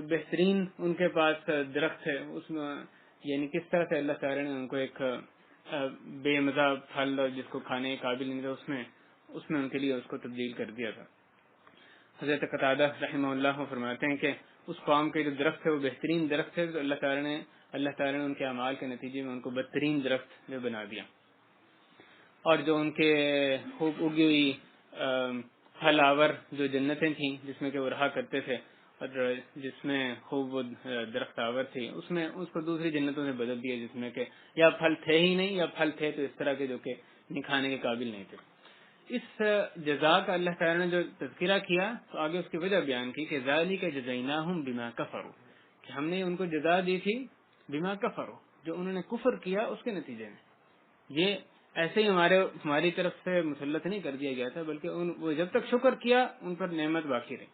S1: بہترین ان کے پاس درخت ہے اس میں یعنی کس طرح سے اللہ تعالی نے ان کو ایک بے مزہ پھل جس کو کھانے کے قابل نہیں تھا اس میں ان کے لیے اس کو تبدیل کر دیا تھا۔ حضرت قتادہ رحمہ اللہ فرماتے ہیں کہ اس قوم کے جو درخت ہے وہ بہترین درخت ہے، تو اللہ تعالی نے ان کے اعمال کے نتیجے میں ان کو بدترین درخت میں بنا دیا، اور جو ان کے خوب اگی ہوئی پھل آور جو جنتیں تھیں جس میں کہ وہ رہا کرتے تھے اور جس میں خوب وہ درخت آور تھی، اس کو دوسری جنتوں سے بدل دیا جس میں کہ یا پھل تھے ہی نہیں یا پھل تھے تو اس طرح کے جو کہ کھانے کے قابل نہیں تھے۔ اس جزا کا اللہ تعالی نے جو تذکرہ کیا تو آگے اس کی وجہ بیان کی کہ ذالک جزیناہم بما کفروا، کہ ہم نے ان کو جزا دی تھی بما کفروا، جو انہوں نے کفر کیا اس کے نتیجے میں۔ یہ ایسے ہی ہماری طرف سے مسلط نہیں کر دیا گیا تھا، بلکہ وہ جب تک شکر کیا ان پر نعمت باقی رہی،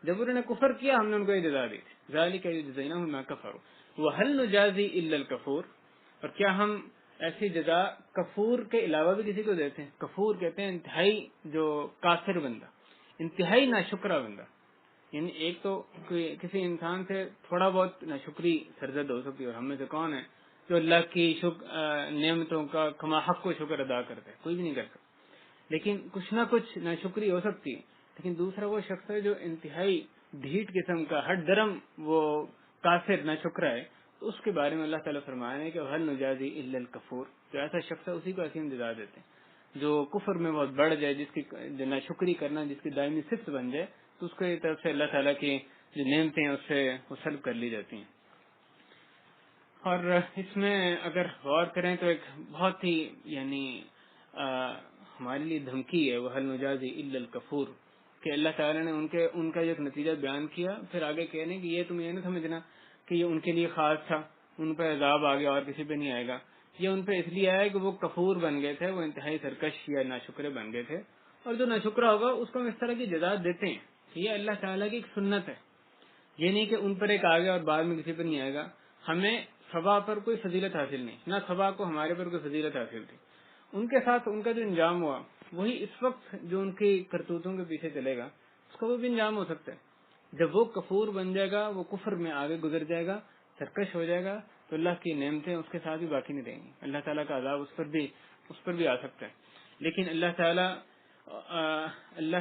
S1: جب انہوں نے کفر کیا ہم نے ان کو یہ جزا دی تھی، ذالک جزیناہم بما کفروا وہل نجازی الا الکفور، اور کیا ہم ایسی جزا کفور کے علاوہ بھی کسی کو دیتے ہیں؟ کفور کہتے ہیں انتہائی جو کافر بندہ، انتہائی ناشکرا بندہ، یعنی ایک تو کسی انسان سے تھوڑا بہت ناشکری سرزد ہو سکتی ہے، اور ہم میں سے کون ہے جو اللہ کی نعمتوں کا کما حق کو شکر ادا کرتا ہے؟ کوئی بھی نہیں کر سکتا، لیکن کچھ نہ کچھ ناشکری ہو سکتی ہے۔ لیکن دوسرا وہ شخص ہے جو انتہائی ڈھیٹ قسم کا ہٹ درم وہ کافر ناشکرا ہے، تو اس کے بارے میں اللہ تعالیٰ فرمایا ہے کہ ہل نجازی الا الکفور، جو ایسا شخص ہے اسی کو ایسی ہم جزا دیتے ہیں جو کفر میں بہت بڑھ جائے، جس کی ناشکری کرنا جس کی دائمی صفت بن جائے، تو اس کی طرف سے اللہ تعالیٰ کی جو نعمتیں ہیں اس سے وہ سلب کر لی جاتی ہیں۔ اور اس میں اگر غور کریں تو ایک بہت ہی یعنی ہمارے لیے دھمکی ہے وہ ہل نجازی الا الکفور، کہ اللہ تعالیٰ نے ان کا ایک نتیجہ بیان کیا، پھر آگے کہنے کہ یہ تم یہ نہ سمجھنا کہ یہ ان کے لیے خاص تھا، ان پہ عذاب آ گیا اور کسی پہ نہیں آئے گا، یہ ان پہ اس لیے آیا کہ وہ کفور بن گئے تھے، وہ انتہائی سرکش یا ناشکرے بن گئے تھے، اور جو ناشکرا ہوگا اس کو ہم اس طرح کی جزا دیتے ہیں۔ یہ اللہ تعالیٰ کی ایک سنت ہے، یہ نہیں کہ ان پر ایک آ گیا اور بعد میں کسی پر نہیں آئے گا۔ ہمیں صبا پر کوئی فضیلت حاصل نہیں، نہ صبا کو ہمارے پر کوئی فضیلت حاصل تھی، ان کے ساتھ ان کا جو انجام ہوا وہی اس وقت جو ان کی کرتوتوں کے پیچھے چلے گا اس کا وہ بھی انجام ہو سکتا ہے۔ جب وہ کفور بن جائے گا، وہ کفر میں آگے گزر جائے گا، سرکش ہو جائے گا، تو اللہ کی نعمتیں اس کے ساتھ بھی باقی نہیں رہیں گی، اللہ تعالیٰ کا عذاب اس پر بھی آ سکتا ہے۔ لیکن اللہ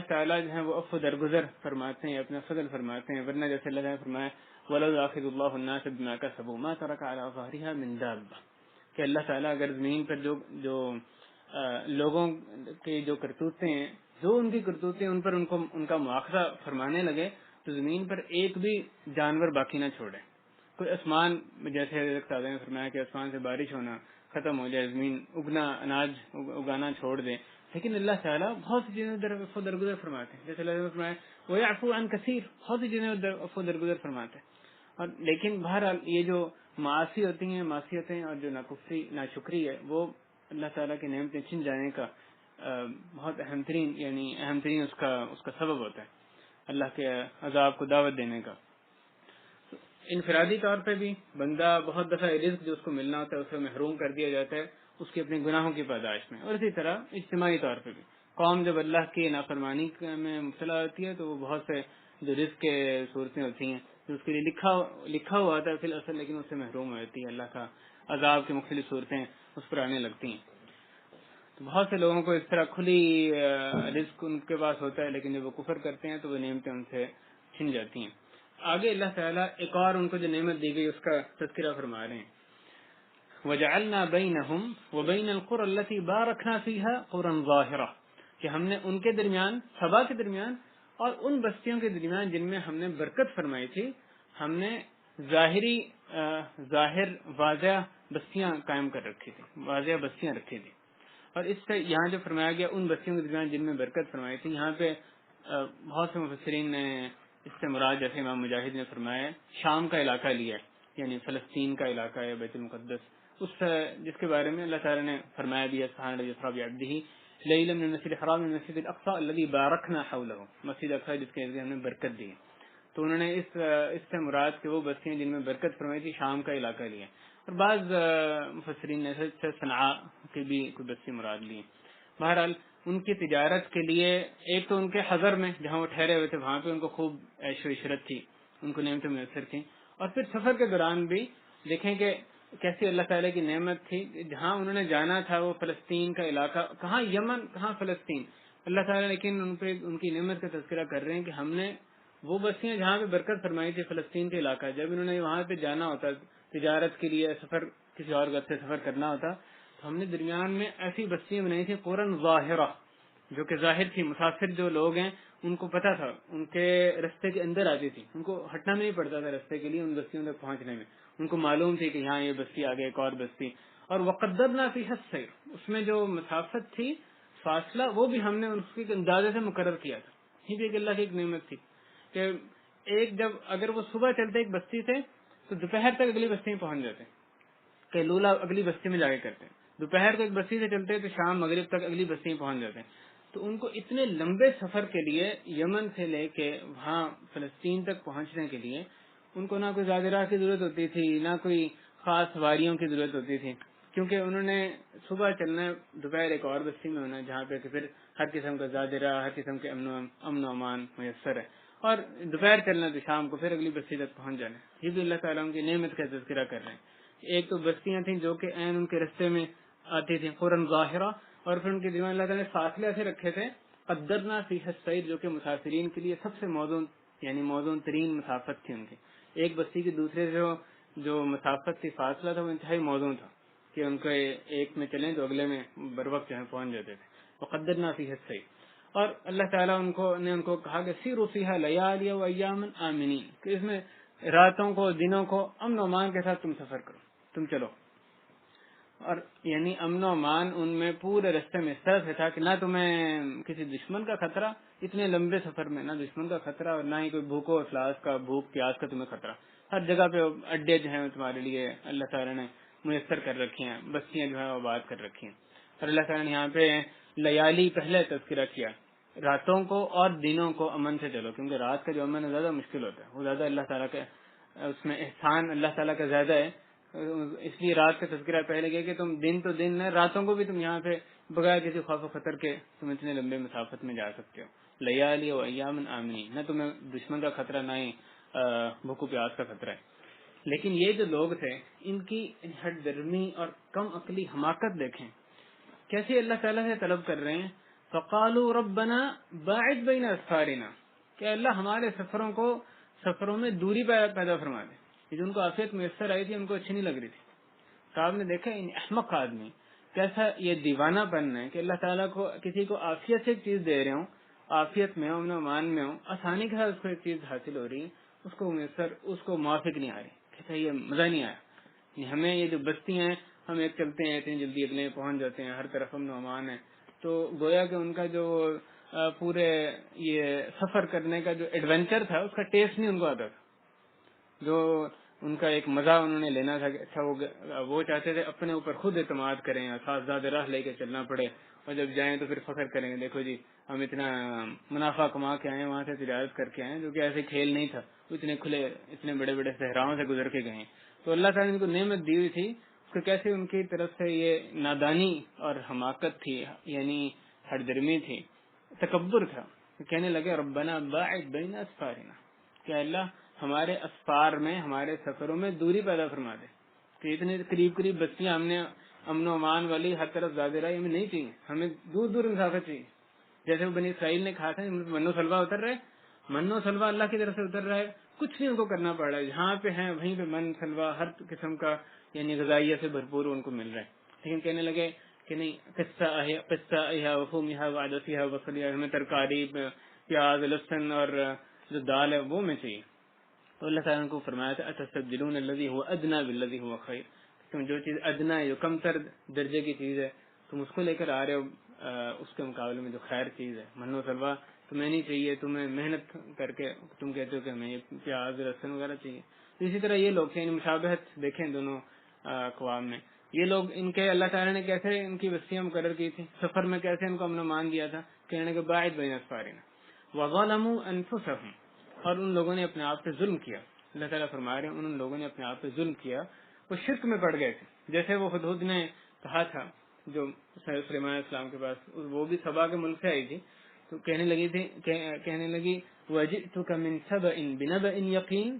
S1: تعالیٰ جو ہے وہ عفو درگزر فرماتے ہیں، اپنا فضل فرماتے ہیں، ورنہ جیسے اللہ نے فرمایا وَلَوْ يُؤَاخِذُ اللَّهُ النَّاسَ بِمَا كَسَبُوا مَا تَرَكَ عَلَى ظَهْرِهَا مِن دَابَّةٍ، کہ اللہ تعالیٰ اگر زمین پر جو لوگوں کے جو کرتوتیں ہیں، جو ان کی کرتوتیں ان پر ان کا مواخذہ فرمانے لگے تو زمین پر ایک بھی جانور باقی نہ چھوڑے۔ کوئی آسمان جیسے حضرت تعالیٰ نے فرمایا کہ آسمان سے بارش ہونا ختم ہو جائے، زمین اناج اگانا چھوڑ دے، لیکن اللہ تعالیٰ بہت سی چیزیں درگزر فرماتے ہیں، جیسے اللہ نے فرمایا وَيَعْفُو عَنْ كَثِيرٍ، بہت سی چیزیں درگزر فرماتے ہیں۔ اور لیکن بہرحال یہ جو معاصی ہوتی ہیں، معصیتیں اور جو ناشکری ہے، وہ اللہ تعالیٰ کی نعمتیں چھن جانے کا بہت اہم ترین اس کا سبب ہوتا ہے، اللہ کے عذاب کو دعوت دینے کا۔ انفرادی طور پہ بھی بندہ بہت دفعہ رزق جو اس کو ملنا ہوتا ہے اسے محروم کر دیا جاتا ہے اس کے اپنے گناہوں کی پاداش میں، اور اسی طرح اجتماعی طور پہ بھی قوم جب اللہ کی نافرمانی میں مبتلا ہوتی ہے تو وہ بہت سے جو رزق کے صورتیں ہوتی ہیں جو اس کے لیے لکھا ہوا آتا ہے فی الاصل، لیکن اس سے محروم ہو جاتی ہے، اللہ کا عذاب کی مختلف صورتیں اس پر آنے لگتی ہیں۔ تو بہت سے لوگوں کو اس طرح کھلی رزق ان کے پاس ہوتا ہے، لیکن جب وہ کفر کرتے ہیں تو وہ نعمتیں ان سے چھن جاتی ہیں۔ آگے اللہ تعالیٰ ایک اور ان کو جو نعمت دی گئی اس کا تذکرہ فرما رہے ہیں، وَجَعَلْنَا بَيْنَهُمْ وَبَيْنَ الْقُرَى الَّتِي بَارَكْنَا فِيهَا قُرًى ظَاهِرَةً، کہ ہم نے ان کے درمیان، سبا کے درمیان اور ان بستیوں کے درمیان جن میں ہم نے برکت فرمائی تھی، ہم نے ظاہر واضح بستیاں قائم کر رکھی تھی، واضح بستیاں رکھی تھی۔ اور اس سے یہاں جو فرمایا گیا ان بستیوں کے درمیان جن میں برکت فرمائی تھی، یہاں پہ بہت سے مفسرین نے اس سے مراد، جیسے امام مجاہد نے فرمایا، شام کا علاقہ لیا ہے، یعنی فلسطین کا علاقہ ہے، بیت المقدس، جس کے بارے میں اللہ تعالیٰ نے فرمایا بھی ہے سبحان الذی اسری بعبدہ لیلا من المسجد الحرام الى المسجد الاقصى الذي باركنا حوله، مسجد اقصی جس کے ارد گرد ہم نے برکت دی ہے۔ تو انہوں نے اس سے مراد کہ وہ بستیاں جن میں برکت فرمائی تھی شام کا علاقہ لیا، اور بعض مفسرین نے سے صنعاء کی بھی کوئی بستی مراد لی. بہرحال ان کی تجارت کے لیے ایک تو ان کے حضر میں جہاں وہ ٹھہرے ہوئے تھے وہاں پہ ان کو خوب عیش و عشرت تھی, ان کو نعمتیں میسر تھیں, اور پھر سفر کے دوران بھی دیکھیں کہ کیسی اللہ تعالیٰ کی نعمت تھی. جہاں انہوں نے جانا تھا وہ فلسطین کا علاقہ, کہاں یمن کہاں فلسطین, اللہ تعالیٰ لیکن ان پہ ان کی نعمت کا تذکرہ کر رہے ہیں کہ ہم نے وہ بستیاں جہاں پہ برکت فرمائی تھی فلسطین کے علاقہ, جب انہوں نے وہاں پہ جانا ہوتا تجارت کے لیے سفر کسی اور گھر سے سفر کرنا ہوتا تو ہم نے درمیان میں ایسی بستیاں بنائی تھی قرن ظاہرہ, جو کہ ظاہر تھی, مسافر جو لوگ ہیں ان کو پتا تھا, ان کے رستے کے اندر آتی تھی, ان کو ہٹنا نہیں پڑتا تھا رستے کے لیے ان بستیوں تک پہنچنے میں, ان کو معلوم تھی کہ یہاں یہ بستی آگے ایک اور بستی. اور وقدرنا فیہا السیر, اس میں جو مسافت تھی فاصلہ وہ بھی ہم نے اس کے اندازے سے مقرر کیا تھا. یہ بھی ایک اللہ کی ایک نعمت تھی کہ ایک جب اگر وہ صبح چلتے ایک بستی سے تو دوپہر تک اگلی بستی میں پہنچ جاتے, کہ لولا اگلی بستی میں جا کے کرتے ہیں, دوپہر کو ایک بستی سے چلتے تو شام مغرب تک اگلی بستی میں پہنچ جاتے ہیں. تو ان کو اتنے لمبے سفر کے لیے یمن سے لے کے وہاں فلسطین تک پہنچنے کے لیے ان کو نہ کوئی زیادہ راہ کی ضرورت ہوتی تھی, نہ کوئی خاص سواریوں کی ضرورت ہوتی تھی, کیونکہ انہوں نے صبح چلنا ہے, دوپہر ایک اور بستی میں ہونا ہے جہاں پہ کہ پھر ہر قسم کا زیادہ راہ, ہر قسم کے امن و امان میسر ہے, اور دوپہر چلنا تو شام کو پھر اگلی بستی تک پہنچ جانا. یہ بھی اللہ تعالیٰ کی نعمت کا تذکرہ کر رہے ہیں. ایک تو بستیاں تھیں جو کہ عین ان کے رستے میں آتی تھیں قرن ظاہرہ, اور پھر ان کے دیوان اللہ تعالیٰ نے فاصلے ایسے رکھے تھے قدرنا فیہا السیر, جو کہ مسافرین کے لیے سب سے موزون یعنی موزون ترین مسافت تھی ان کی. ایک بستی کی دوسرے سے جو مسافت تھی فاصلہ تھا وہ انتہائی موزون تھا کہ ان کے ایک میں چلیں تو اگلے میں بر وقت جو ہے پہنچ جاتے تھے. وقدرنا فیہا السیر, اور اللہ تعالیٰ نے ان کو کہا کہ سیروا فیہا لیالی و ایاما آمنین, کہ اس میں راتوں کو دنوں کو امن و امان کے ساتھ تم سفر کرو, تم چلو. اور یعنی امن و امان ان میں پورے راستے میں اس طرح سے تھا کہ نہ تمہیں کسی دشمن کا خطرہ, اتنے لمبے سفر میں نہ دشمن کا خطرہ اور نہ ہی کوئی بھوک و افلاس کا, بھوک پیاس کا تمہیں خطرہ. ہر جگہ پہ اڈے جو ہیں تمہارے لیے اللہ تعالیٰ نے میسر کر رکھی ہیں, بستیاں جو ہیں آباد کر رکھی ہیں. اور اللہ تعالیٰ نے یہاں پہ لیالی پہلے تذکرہ کیا, راتوں کو اور دنوں کو امن سے چلو, کیونکہ رات کا جو امن ہے زیادہ مشکل ہوتا ہے, وہ زیادہ اللہ تعالیٰ کا اس میں احسان اللہ تعالیٰ کا زیادہ ہے, اس لیے رات کا تذکرہ پہلے گیا کہ تم دن تو دن ہے, راتوں کو بھی تم یہاں پہ بغیر کسی خوف و خطر کے تم اتنے لمبے مسافت میں جا سکتے ہو. لیالی و ایام آمنین, نہ تمہیں دشمن کا خطرہ نہ ہی بھوک و پیاس کا خطرہ ہے. لیکن یہ جو لوگ تھے ان کی ہٹ درمی اور کم عقلی حماقت دیکھیں کیسے اللہ تعالیٰ سے طلب کر رہے ہیں. فقالوا ربنا باعد بین اسفارنا, کہ اللہ ہمارے سفروں میں دوری پیدا فرما دے. یہ جو ان کو عافیت میسر آئی تھی ان کو اچھی نہیں لگ رہی تھی. تو آپ نے دیکھا ان احمق آدمی کیسا یہ دیوانہ پن ہے کہ اللہ تعالیٰ کو کسی کو عافیت سے ایک چیز دے رہے ہوں, عافیت میں ہو, امن و امان میں ہو, آسانی کے ساتھ اس کو ایک چیز حاصل ہو رہی ہے, اس کو میسر اس کو موافق نہیں آ رہی, کہتا یہ مزہ نہیں آیا. ہمیں یہ جو بستیاں ہیں ہم ایک چلتے ہیں اتنی جلدی اگلے پہنچ جاتے ہیں, ہر طرف امن و امان ہے. تو گویا کہ ان کا جو پورے یہ سفر کرنے کا جو ایڈونچر تھا اس کا ٹیسٹ نہیں ان کو آتا تھا. جو ان کا ایک مزہ انہوں نے لینا تھا کہ اچھا وہ چاہتے تھے اپنے اوپر خود اعتماد کریں, ساتھ زیادہ راہ لے کے چلنا پڑے, اور جب جائیں تو پھر فخر کریں گے دیکھو جی ہم اتنا منافع کما کے آئے, وہاں سے تجارت کر کے آئے, جو کہ ایسے کھیل نہیں تھا, اتنے کھلے اتنے بڑے بڑے صحراؤں سے گزر کے گئے. تو اللہ تعالیٰ نے ان کو نعمت دی ہوئی تھی, اس کو کیسے ان کی طرف سے یہ نادانی اور حماقت تھی, یعنی ہٹ درمی تھی, تکبر تھا. کہنے لگے ربنا باعد بین اسفارنا, کہ اللہ ہمارے اسفار میں ہمارے سفروں میں دوری پیدا فرما دے, کہ اتنے قریب قریب بستیاں ہم نے امن و امان والی ہر طرف زیادہ راہ ہمیں نہیں چاہیے, ہمیں دور دور مسافت چاہیے. جیسے وہ بنی اسرائیل نے کہا تھا منو سلوا اتر رہے, منو سلوا اللہ کی طرف سے اتر رہا ہے, کچھ نہیں ان کو کرنا پڑ رہا ہے, جہاں پہ ہیں وہیں پہ من سلوا ہر قسم کا یعنی غذائیت سے بھرپور ان کو مل رہا ہے. لیکن کہنے لگے کہ نہیں قصہ وفومها وعدسها وصلیہ, ہمیں ترکاری پیاز لہسن اور جو دال ہے وہ میں چاہیے. تو اللہ تعالیٰ نے کو فرمایا تھا اتستبدلون الذی هو ادنی بالذی هو خیر, تم جو چیز ادنا ہے جو کم تر درجے کی چیز ہے تم اس کو لے کر آ رہے ہو, اس کے مقابلے میں جو خیر چیز ہے من و سلوا تمہیں نہیں چاہیے, تمہیں محنت کر کے تم کہتے ہو کہ ہمیں یہ پیاز لہسن وغیرہ چاہیے. اسی طرح یہ لوگ تھے, مشابہت دیکھیں دونوں اقوام میں. یہ لوگ ان کے اللہ تعالیٰ نے کیسے ان کی بستیاں مقرر کی تھی, سفر میں کیسے ان کو امن و امان دیا تھا, کہنے کے باعث بین اسفارنا وظلموا انفسهم, اور ان لوگوں نے اپنے آپ پہ ظلم کیا. اللہ تعالیٰ فرما رہے ہیں ان لوگوں نے اپنے آپ پہ ظلم کیا, وہ شرک میں پڑ گئے تھے. جیسے وہ ہدہد نے کہا تھا جو سلیمان علیہ السلام کے پاس، وہ بھی سبا کے ملک سے آئی تھی، تو کہنے لگی وَجِئْتُكَ مِنْ سَبَإٍ بِنَبَإٍ یقین،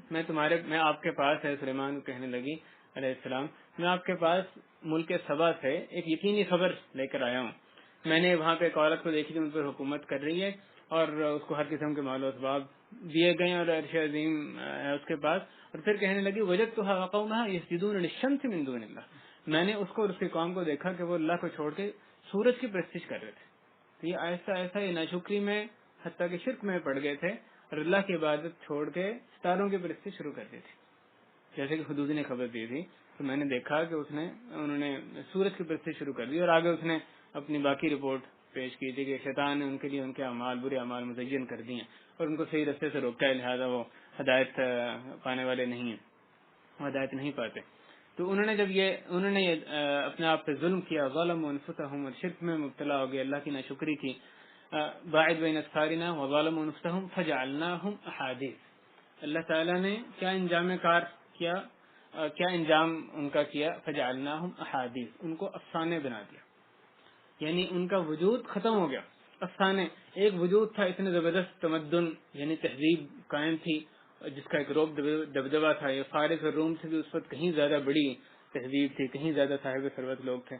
S1: میں آپ کے پاس ہے. سلیمان کہنے لگی علیہ السلام، میں آپ کے پاس ملک سبا سے ایک یقینی خبر لے کر آیا ہوں. میں نے وہاں پہ ایک عورت کو دیکھی جو ان پر حکومت کر رہی ہے، اور اس کو ہر قسم کے مال و اسباب دیے گئے اور عرش عظیم ہے اس کے پاس. اور پھر کہنے لگی وجدتها وقومها يسجدون للشمس من دون اللہ، میں نے اس کو اور اس کے قوم کو دیکھا کہ وہ اللہ کو چھوڑ کے سورج کی پرستش کر رہے تھے. تو یہ ایسا ایسا یہ ناشکری میں حتیٰ کہ شرک میں پڑ گئے تھے اور اللہ کی عبادت چھوڑ کے ستاروں کی پرستش شروع کر دی تھی. جیسے کہ حدود نے خبر دی تھی، تو میں نے دیکھا کہ انہوں نے سورج کی پرستش شروع کر دی، اور آگے اس نے اپنی باقی رپورٹ پیش کی تھی کہ شیطان نے ان کے لیے ان کے اعمال برے اعمال مزین کر دیے اور ان کو صحیح رستے سے روکا ہے، لہٰذا وہ ہدایت پانے والے نہیں ہیں، ہدایت نہیں پاتے. تو انہوں نے اپنے آپ پہ ظلم کیا، ظلم انفسہم، اور شرک میں مبتلا ہو گئے، اللہ کی ناشکری کی. باعد بین اسفارنا وظلموا انفسہم فجعلناہم احادیث. اللہ تعالیٰ نے کیا انجام ان کا کیا، فجعلناہم احادیث، ان کو افسانے بنا دیا، یعنی ان کا وجود ختم ہو گیا. افسانے، ایک وجود تھا اتنے زبردست تمدن یعنی تہذیب قائم تھی جس کا ایک روب دبدبا تھا، یہ فارس اور روم سے بھی اس وقت کہیں زیادہ بڑی تہذیب تھی، کہیں زیادہ صاحب ثروت لوگ تھے.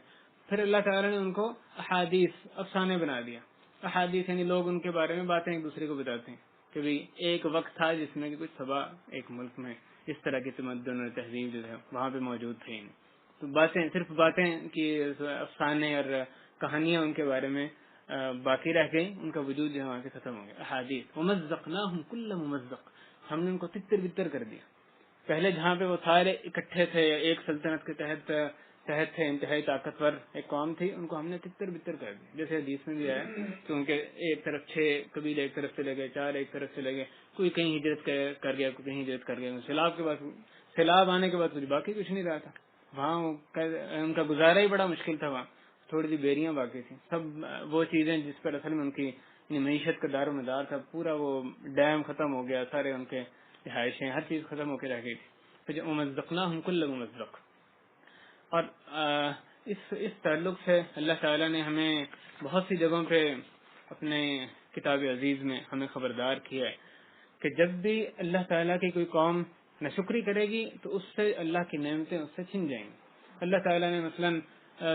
S1: پھر اللہ تعالیٰ نے ان کو احادیث، افسانے بنا دیا. احادیث یعنی لوگ ان کے بارے میں باتیں ایک دوسرے کو بتاتے ہیں کہ بھی ایک وقت تھا جس میں کہ کچھ صبا ایک ملک میں اس طرح کی تمدن اور تہذیب جو ہے وہاں پہ موجود تھی. تو صرف باتیں کی افسانے اور کہانیاں ان کے بارے میں باقی رہ گئی، ان کا وجود جو ہے وہاں سے ختم ہو گیا. احادیث ومزقناہم کل ممزق، ہم نے ان کو تتر بتر کر دیا. پہلے جہاں پہ وہ سارے اکٹھے تھے، ایک سلطنت کے تحت تھے، انتہائی طاقتور ایک قوم تھی، ان کو ہم نے تتر بتر کر دیا. جیسے حدیث میں بھی آیا کیونکہ ایک طرف 6 قبیلے ایک طرف چلے گئے، 4 ایک طرف چلے گئے، کوئی کہیں ہجرت کر گیا، کوئی کہیں ہجرت کر گیا. سیلاب آنے کے بعد کچھ باقی کچھ نہیں رہا تھا وہاں، ان کا گزارا ہی بڑا مشکل تھا. وہاں تھوڑی سی بیریاں باقی تھیں، سب وہ چیزیں جس پر اصل میں ان کی معیشت کا دار و مدار تھا، پورا وہ ڈیم ختم ہو گیا، سارے ان کے رہائشیں ہر چیز ختم ہو کے رہ گئی تھی. ممزقناہم کل ممزق. اور اس تعلق سے اللہ تعالیٰ نے ہمیں بہت سی جگہوں پہ اپنے کتاب عزیز میں ہمیں خبردار کیا ہے کہ جب بھی اللہ تعالیٰ کی کوئی قوم ناشکری کرے گی تو اس سے اللہ کی نعمتیں اس سے چھن جائیں گی. اللہ تعالیٰ نے مثلاً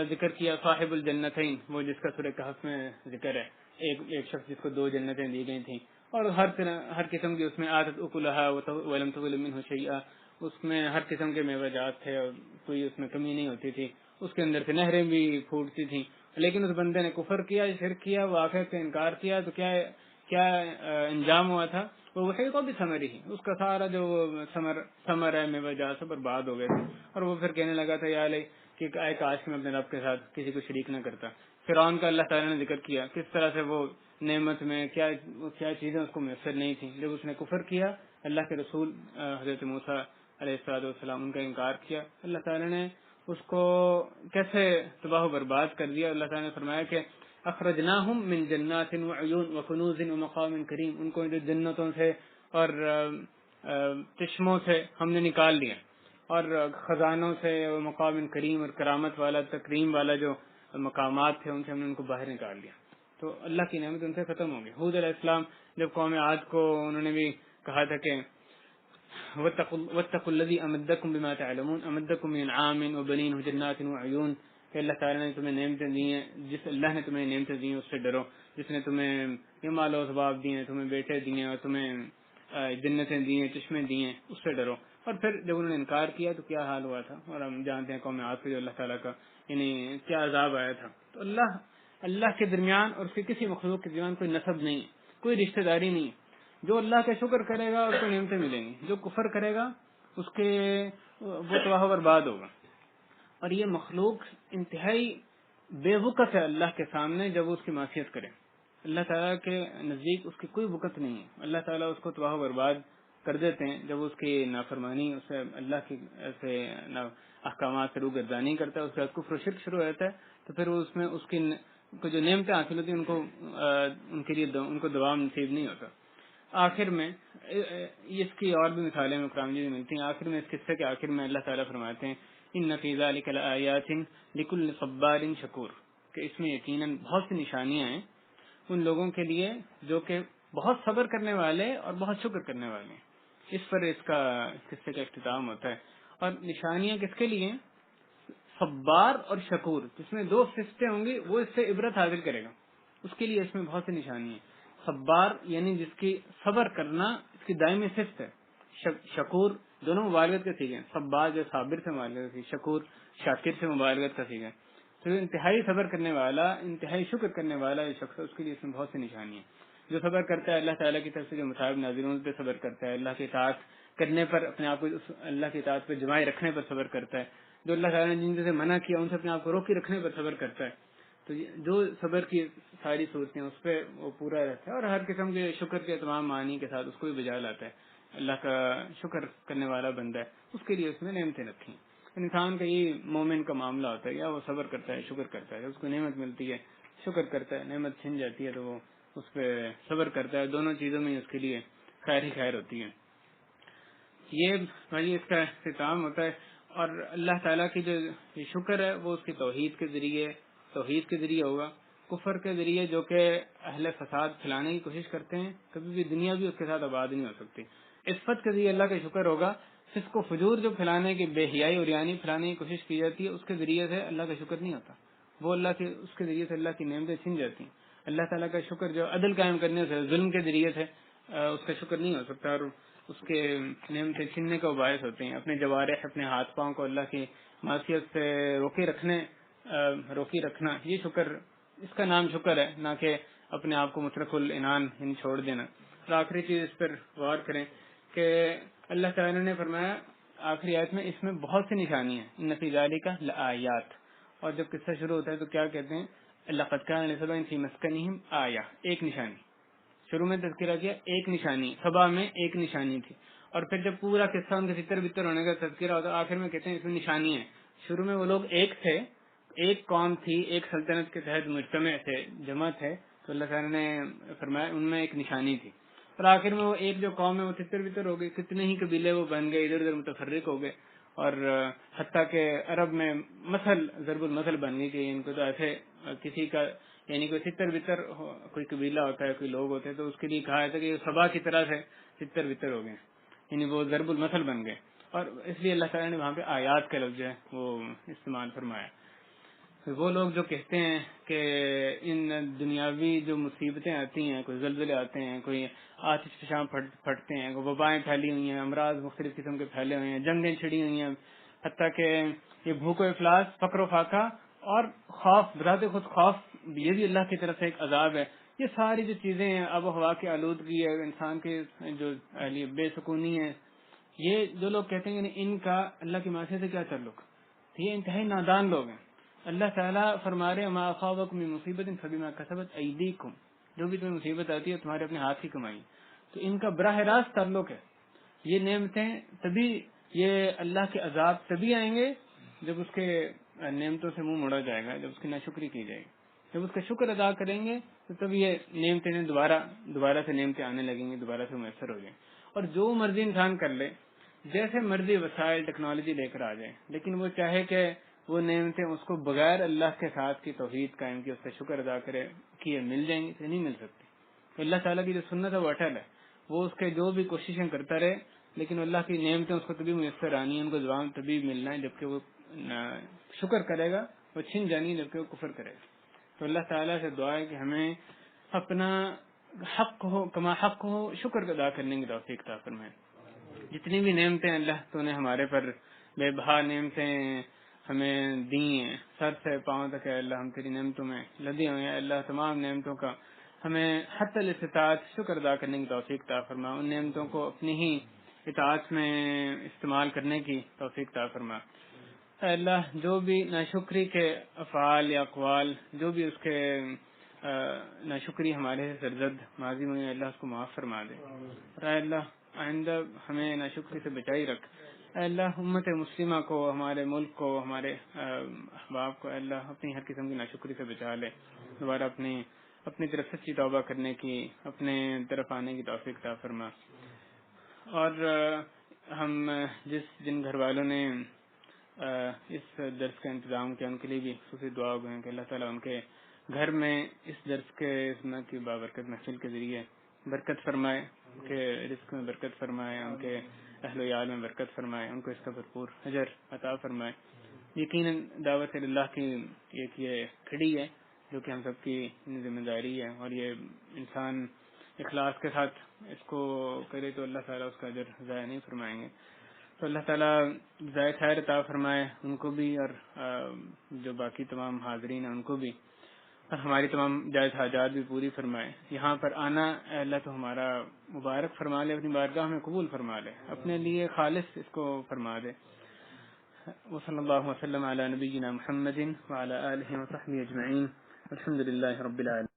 S1: ذکر کیا صاحب الجنتین، وہ جس کا سورہ کہف میں ذکر ہے، ایک شخص جس کو 2 جنتیں دی گئی تھیں، اور ہر قسم کی اس میں عادت اکلھا ولم تظلم منہ شیئا، اس میں ہر قسم کے میوہ جات تھے اور کوئی اس میں کمی نہیں ہوتی تھی، اس کے اندر سے نہریں بھی پھوٹتی تھیں. لیکن اس بندے نے کفر کیا، شرک کیا، آخرت سے انکار کیا، تو کیا انجام ہوا تھا؟ وہ وہی کو بھی ثمر ہی، اس کا سارا جو ثمر ہے میوہ جات سب برباد ہو گئے تھے. اور وہ پھر کہنے لگا تھا یا علیہ کہ اے کاش میں اپنے رب کے ساتھ کسی کو شریک نہ کرتا. فرعون کا اللہ تعالیٰ نے ذکر کیا کس طرح سے وہ نعمت میں کیا چیزیں اس کو میسر نہیں تھیں. جب اس نے کفر کیا، اللہ کے رسول حضرت موسیٰ علیہ السلام ان کا انکار کیا، اللہ تعالیٰ نے اس کو کیسے تباہ و برباد کر دیا. اللہ تعالیٰ نے فرمایا کہ اخرجناہم من جنات وعیون وکنوز ومقام کریم، ان کو جو جنتوں سے اور چشموں سے ہم نے نکال لیا، اور خزانوں سے مقام کریم اور کرامت والا تکریم والا جو مقامات تھے ان سے ہم نے ان کو باہر نکال لیا. تو اللہ کی نعمت ان سے ختم ہو گئی. حود علیہ السلام جب قوم عاد کو انہوں نے بھی کہا تھا کہ واتقوا الذی امدکم بما تعلمون امدکم من انعام وبنین وجنات وعیون، کہ اللہ تعالیٰ نے تمہیں نعمتیں دی ہیں، جس اللہ نے تمہیں نعمتیں دی ہیں اس سے ڈرو، جس نے تمہیں یہ مال و اسباب دیے ہیں، تمہیں بیٹے دیے ہیں اور تمہیں جنتیں دی ہیں، چشمے دی ہیں، اس سے ڈرو. اور پھر جب انہوں نے انکار کیا تو کیا حال ہوا تھا، اور ہم جانتے ہیں قوم عاد پہ اللہ تعالیٰ کا یعنی کیا عذاب آیا تھا. تو اللہ کے درمیان اور اس کے کسی مخلوق کے درمیان کوئی نسب نہیں ہے، کوئی رشتہ داری نہیں ہے. جو اللہ کا شکر کرے گا اس کو نعمتیں ملیں گی، جو کفر کرے گا وہ تباہ و برباد ہوگا. اور یہ مخلوق انتہائی بے وقت ہے اللہ کے سامنے جب وہ اس کی معصیت کرے. اللہ تعالیٰ کے نزدیک اس کی کوئی وقت نہیں ہے، اللہ تعالیٰ اس کو تباہ و برباد کر دیتے ہیں جب اس کی نافرمانی، اس سے اللہ کی احکامات سے روگردانی کرتا ہے، اس کا کفر و شرک شروع ہو جاتا ہے. تو پھر اس میں اس کی جو نعمتیں حاصل ہوتی ہیں ان کے لیے ان کو دوام نصیب نہیں ہوتا. آخر میں اس کی اور بھی مثالیں قرآن میں ملتی ہیں. آخر میں اس قصے کے آخر میں اللہ تعالیٰ فرماتے ہیں ان فی ذلک لآیات لکل صبار شکور، کہ اس میں یقیناً بہت سی نشانیاں ہیں ان لوگوں کے لیے جو کہ بہت صبر کرنے والے اور بہت شکر کرنے والے ہیں۔ اس پر اس قصے کا اختتام ہوتا ہے۔ اور نشانیاں کس کے لیے ہیں؟ صبار اور شکور، جس میں دو صفتیں ہوں گی وہ اس سے عبرت حاصل کرے گا، اس کے لیے اس میں بہت سی نشانی ہیں۔ صبار یعنی جس کی صبر کرنا اس کی دائمی صفت ہے، شکور دونوں مبالغت کا سیکھیں، صبار جو صابر سے مبالغت کا، شکور شاکر سے مبالغت کا سیکھیں۔ تو انتہائی صبر کرنے والا، انتہائی شکر کرنے والا جو شخص ہے اس کے لیے اس میں بہت سی نشانی ہے۔ جو صبر کرتا ہے اللہ تعالیٰ کی طرف سے جو مصائب نازل ہونے پہ صبر کرتا ہے، اللہ کی اطاعت کرنے پر اپنے آپ کو اللہ کی اطاعت پہ جمائے رکھنے پر صبر کرتا ہے، جو اللہ تعالیٰ نے جن سے منع کیا ان سے اپنے آپ کو روکی رکھنے پر صبر کرتا ہے، تو جو صبر کی ساری صورتیں اس پہ وہ پورا رہتا ہے اور ہر قسم کے شکر کے تمام معنی کے ساتھ اس کو بھی بجا لاتا ہے، اللہ کا شکر کرنے والا بندہ ہے، اس کے لیے اس میں نعمتیں رکھی ہیں۔ انسان کا یہ مومن کا معاملہ ہوتا ہے، یا وہ صبر کرتا ہے، شکر کرتا ہے، اس کو نعمت ملتی ہے شکر کرتا ہے، نعمت چھن جاتی ہے تو وہ اس پہ صبر کرتا ہے، دونوں چیزوں میں اس کے لیے خیر ہی خیر ہوتی ہے۔ یہ بھائی اس کا اختتام ہوتا ہے۔ اور اللہ تعالیٰ کی جو یہ شکر ہے وہ اس کی توحید کے ذریعے ہوگا، کفر کے ذریعے جو کہ اہل فساد پھیلانے کی کوشش کرتے ہیں، کبھی بھی دنیا بھی اس کے ساتھ آباد نہیں ہو سکتی۔ عفت کے ذریعے اللہ کا شکر ہوگا، فسق و فجور جو پھیلانے کی، بے حیائی اور یعنی پھیلانے کی کوشش کی جاتی ہے، اس کے ذریعے سے اللہ کا شکر نہیں ہوتا، وہ اس کے ذریعے سے اللہ کی نعمتیں چھن جاتی ہیں۔ اللہ تعالیٰ کا شکر جو عدل قائم کرنے سے، ظلم کے ذریعے سے اس کا شکر نہیں ہو سکتا، اور اس کے نعمتیں چھننے کا باعث ہوتے ہیں۔ اپنے جوارح، اپنے ہاتھ پاؤں کو اللہ کی معصیت سے روکی رکھنا، یہ شکر، اس کا نام شکر ہے، نہ کہ اپنے آپ کو مطلق العنان یعنی چھوڑ دینا۔ اور آخری چیز اس پر غور کریں کہ اللہ تعالیٰ نے فرمایا آخری آیت میں اس میں بہت سی نشانی ہیں، ان فی ذالک لآیات، اور جب قصہ شروع ہوتا ہے تو کیا کہتے ہیں؟ لقد کان لسبأ فی مسکنہم آیہ، ایک نشانی، شروع میں تذکرہ کیا ایک نشانی، سبا میں ایک نشانی تھی، اور پھر جب پورا قصہ ان کے تتر بتر ہونے کا تذکرہ ہوتا آخر میں کہتے ہیں اس میں نشانی ہے۔ شروع میں وہ لوگ ایک تھے، ایک قوم تھی، ایک سلطنت کے تحت مجتمع تھے، جمع تھے، تو اللہ تعالیٰ نے فرمایا ان میں ایک نشانی تھی، اور آخر میں وہ ایک جو قوم ہے وہ تتر بتر ہو گئی، کتنے ہی قبیلے وہ بن گئے، ادھر ادھر متفرق ہو گئے، اور حتیٰ کہ عرب میں ضرب المثل بن گئی کہ ان کو تو ایسے کسی کا یعنی کوئی تتر بتر کوئی قبیلہ ہوتا ہے، کوئی لوگ ہوتے ہیں تو اس کے لیے کہا جاتا ہے کہ یہ سبا کی طرح سے تتر بتر ہو گئے، یعنی وہ ضرب المثل بن گئے، اور اس لیے اللہ تعالیٰ نے وہاں پہ آیات کا لفظ ہے وہ استعمال فرمایا۔ وہ لوگ جو کہتے ہیں کہ ان دنیاوی جو مصیبتیں آتی ہیں، کوئی زلزلے آتے ہیں، کوئی آتش فشاں پھٹتے ہیں، کوئی وبائیں پھیلی ہوئی ہیں، امراض مختلف قسم کے پھیلے ہوئے ہیں، جنگیں چھڑی ہوئی ہیں، حتیٰ کہ یہ بھوک و افلاس، فقر و فاقہ اور خوف، بذات خود خوف، یہ بھی اللہ کی طرف سے ایک عذاب ہے۔ یہ ساری جو چیزیں ہیں، آب و ہوا کی آلودگی ہے، انسان کے جو بے سکونی ہے، یہ جو لوگ کہتے ہیں کہ ان کا اللہ کی معصیت سے کیا تعلق، یہ انتہائی نادان لوگ ہیں۔ اللہ تعالیٰ فرما رہے ما اصابکم من مصیبت فبما کسبت ایدیکم، جو بھی تمہیں مصیبت آتی ہے تمہارے اپنے ہاتھ کی کمائی، تو ان کا براہ راست تعلق ہے۔ یہ نعمتیں تبھی، یہ اللہ کے عذاب تبھی آئیں گے جب اس کے نعمتوں سے منہ موڑا جائے گا، جب اس کی ناشکری کی جائے گی، جب اس کا شکر ادا کریں گے تو تب یہ نعمتیں دوبارہ سے نعمتیں آنے لگیں گی، دوبارہ سے میسر ہو جائیں۔ اور جو مرضی انسان کر لے، جیسے مرضی وسائل ٹیکنالوجی لے کر آ جائے، لیکن وہ چاہے کہ وہ نعمتیں اس کو بغیر اللہ کے ساتھ کی توحید قائم کی، اس کا شکر ادا کرے کہ مل جائیں گی، تو نہیں مل سکتی۔ تو اللہ تعالیٰ کی جو سنت ہے وہ اٹل ہے، وہ اس کے جو بھی کوششیں کرتا رہے، لیکن اللہ کی نعمتیں اس کو تبھی میسر آنی ہیں، ان کو جواب تبھی ملنا ہے جبکہ وہ شکر کرے گا، وہ چھن جانی ہے جبکہ وہ کفر کرے گا۔ تو اللہ تعالیٰ سے دعا ہے کہ ہمیں اپنا کما حق ہو شکر ادا کرنے کی توفیق عطا فرمائے۔ جتنی بھی نعمتیں اللہ تو نے ہمارے پر بے بہا نعمتیں ہمیں دی ہیں، سر سے پاؤں تک ہے اللہ ہم تیری نعمتوں میں لدے ہوئے ہیں، اللہ تمام نعمتوں کا ہمیں حتی الاستطاعت شکر ادا کرنے کی توفیق عطا فرما، ان نعمتوں کو اپنی ہی اطاعت میں استعمال کرنے کی توفیق عطا فرما۔ اے اللہ جو بھی ناشکری کے افعال یا اقوال، جو بھی اس کے ناشکری ہمارے سرزد ماضی میں اللہ اس کو معاف فرما دے، اور اے اللہ آئندہ ہمیں ناشکری سے بچائی رکھ۔ اے اللہ امت مسلمہ کو، ہمارے ملک کو، ہمارے احباب کو اے اللہ اپنی ہر قسم کی ناشکری سے بچا لے، دوبارہ اپنی طرف سچی توبہ کرنے کی، اپنے طرف آنے کی توفیق عطا فرما۔ اور ہم جن گھر والوں نے اس درس کا انتظام کیا، ان کے لیے بھی خصوصی دعا ہوئے ہیں کہ اللہ تعالیٰ ان کے گھر میں اس درس کے سنت کی بابرکت محفل کے ذریعے برکت فرمائے، ان کے رزق میں برکت فرمائے، ان کے اہل و عیال میں برکت فرمائے، ان کو اس کا بھرپور اجر عطا فرمائے۔ یقیناً دعوت اللہ کی ایک یہ کھڑی ہے جو کہ ہم سب کی ذمہ داری ہے، اور یہ انسان اخلاص کے ساتھ اس کو کرے تو اللہ تعالیٰ اس کا اجر ضائع نہیں فرمائیں گے۔ تو اللہ تعالیٰ ضائع خیر عطا فرمائے ان کو بھی، اور جو باقی تمام حاضرین ہیں ان کو بھی، اور ہماری تمام جائز حاجات بھی پوری فرمائے۔ یہاں پر آنا اے اللہ تو ہمارا مبارک فرما لے، اپنی بارگاہ میں قبول فرما لے، اپنے لیے خالص اس کو فرما دے۔ وصلی اللہ وسلم علی نبینا محمد وعلی آلہ وصحبہ اجمعین، الحمد للہ رب العالمین۔